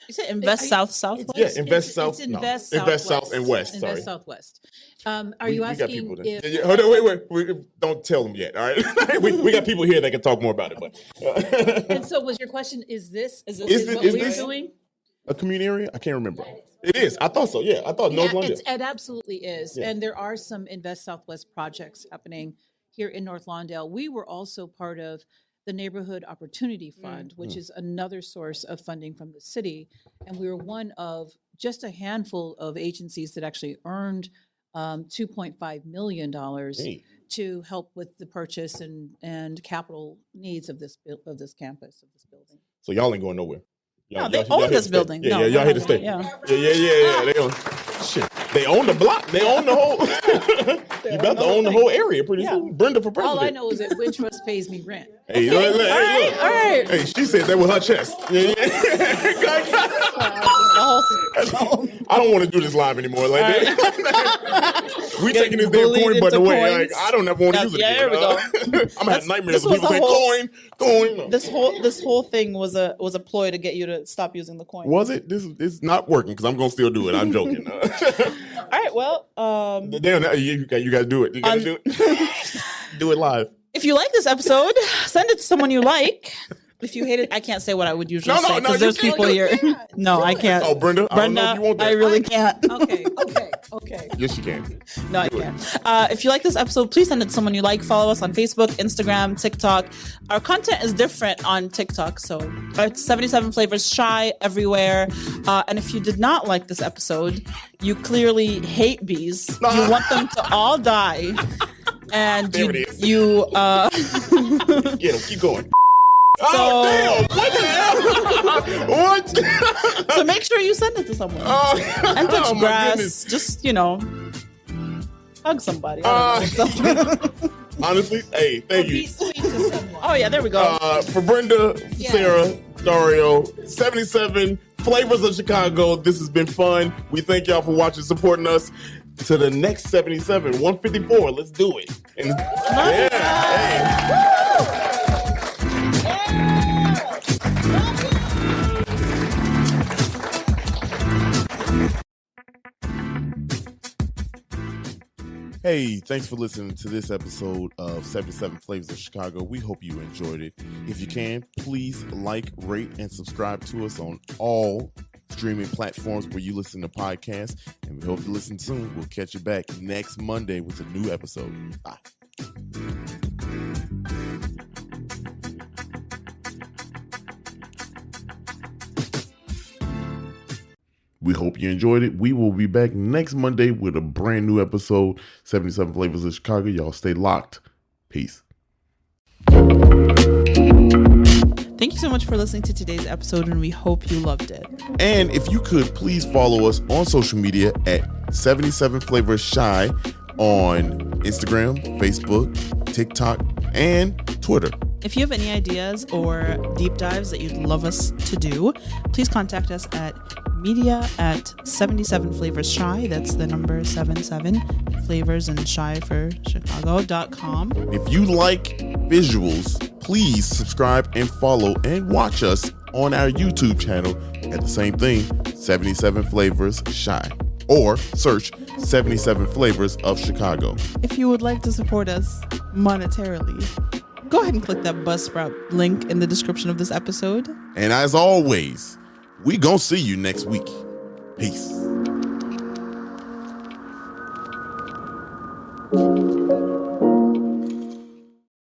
Speaker 2: You said Invest Southwest?
Speaker 1: Yeah, Invest South.
Speaker 10: It's Invest
Speaker 1: no,
Speaker 10: Southwest.
Speaker 1: Invest South and West. Sorry.
Speaker 10: Invest Southwest. Are you asking if?
Speaker 1: Hold on, wait. Don't tell them yet. All right, we got people here that can talk more about it. But
Speaker 10: and so, was your question? Is what we're doing?
Speaker 1: A community area? I can't remember. It is. I thought so. Yeah, I thought North Lawndale.
Speaker 10: It absolutely is. Yeah. And there are some Invest Southwest projects happening here in North Lawndale. We were also part of the Neighborhood Opportunity Fund, which is another source of funding from the city. And we were one of just a handful of agencies that actually earned $2.5 million to help with the purchase and capital needs of this campus, of this building.
Speaker 1: So y'all ain't going nowhere.
Speaker 2: No, they own this building.
Speaker 1: Yeah, y'all here to stay.
Speaker 2: Yeah.
Speaker 1: They own. Shit, they own the block. They own the whole. You about to own the whole area pretty soon. Brenda for president.
Speaker 10: All I know is that Wintrust pays me rent.
Speaker 1: Hey,
Speaker 2: all right.
Speaker 1: Hey, she said that with her chest. I don't want to do this live anymore. Like we taking this damn coin button away. Like, I don't ever want to use it again.
Speaker 2: There we go.
Speaker 1: I'm having nightmares of people saying coin.
Speaker 2: This whole thing was a ploy to get you to stop using the coin.
Speaker 1: Was it? This is not working because I'm gonna still do it. I'm joking.
Speaker 2: All right. Well,
Speaker 1: damn, you gotta do it. You gotta do it. Do it live.
Speaker 2: If you like this episode, send it to someone you like. If you hate it, I can't say what I would usually say because there's people here. No, I can't.
Speaker 1: Oh, Brenda, I don't know if you want that.
Speaker 2: I really can't.
Speaker 10: Okay.
Speaker 1: Yes, you can.
Speaker 2: No, I can't. If you like this episode, please send it to someone you like. Follow us on Facebook, Instagram, TikTok. Our content is different on TikTok, so 77 Flavors Shy everywhere. And if you did not like this episode, you clearly hate bees. You want them to all die. And
Speaker 1: there
Speaker 2: you
Speaker 1: yeah, keep going.
Speaker 2: So,
Speaker 1: oh, damn! What the hell? What?
Speaker 2: So make sure you send it to someone. And touch grass. Just, Hug somebody. I don't know.
Speaker 1: Honestly, hey, thank you.
Speaker 2: Be sweet to someone. Oh yeah, there we go.
Speaker 1: For Brenda, Sarah, Dario, 77 Flavors of Chicago. This has been fun. We thank y'all for watching, supporting us. To the next 77, 154. Let's do it. And, Hey, thanks for listening to this episode of 77 Flavors of Chicago. We hope you enjoyed it. If you can, please like, rate, and subscribe to us on all streaming platforms where you listen to podcasts. And we hope you listen soon. We'll catch you back next Monday with a new episode. Bye. We hope you enjoyed it. We will be back next Monday with a brand new episode, 77 Flavors of Chicago. Y'all stay locked. Peace.
Speaker 2: Thank you so much for listening to today's episode, and we hope you loved it.
Speaker 1: And if you could, please follow us on social media at 77 Flavors Shy on Instagram, Facebook, TikTok, and Twitter.
Speaker 2: If you have any ideas or deep dives that you'd love us to do, please contact us at media@77flavorsshy. That's the number 77 flavors and shy for Chicago.com.
Speaker 1: If you like visuals, please subscribe and follow and watch us on our YouTube channel at the same thing, 77 Flavors Shy, or search 77 Flavors of Chicago.
Speaker 2: If you would like to support us monetarily, go ahead and click that Buzzsprout link in the description of this episode.
Speaker 1: And as always, we gonna see you next week. Peace.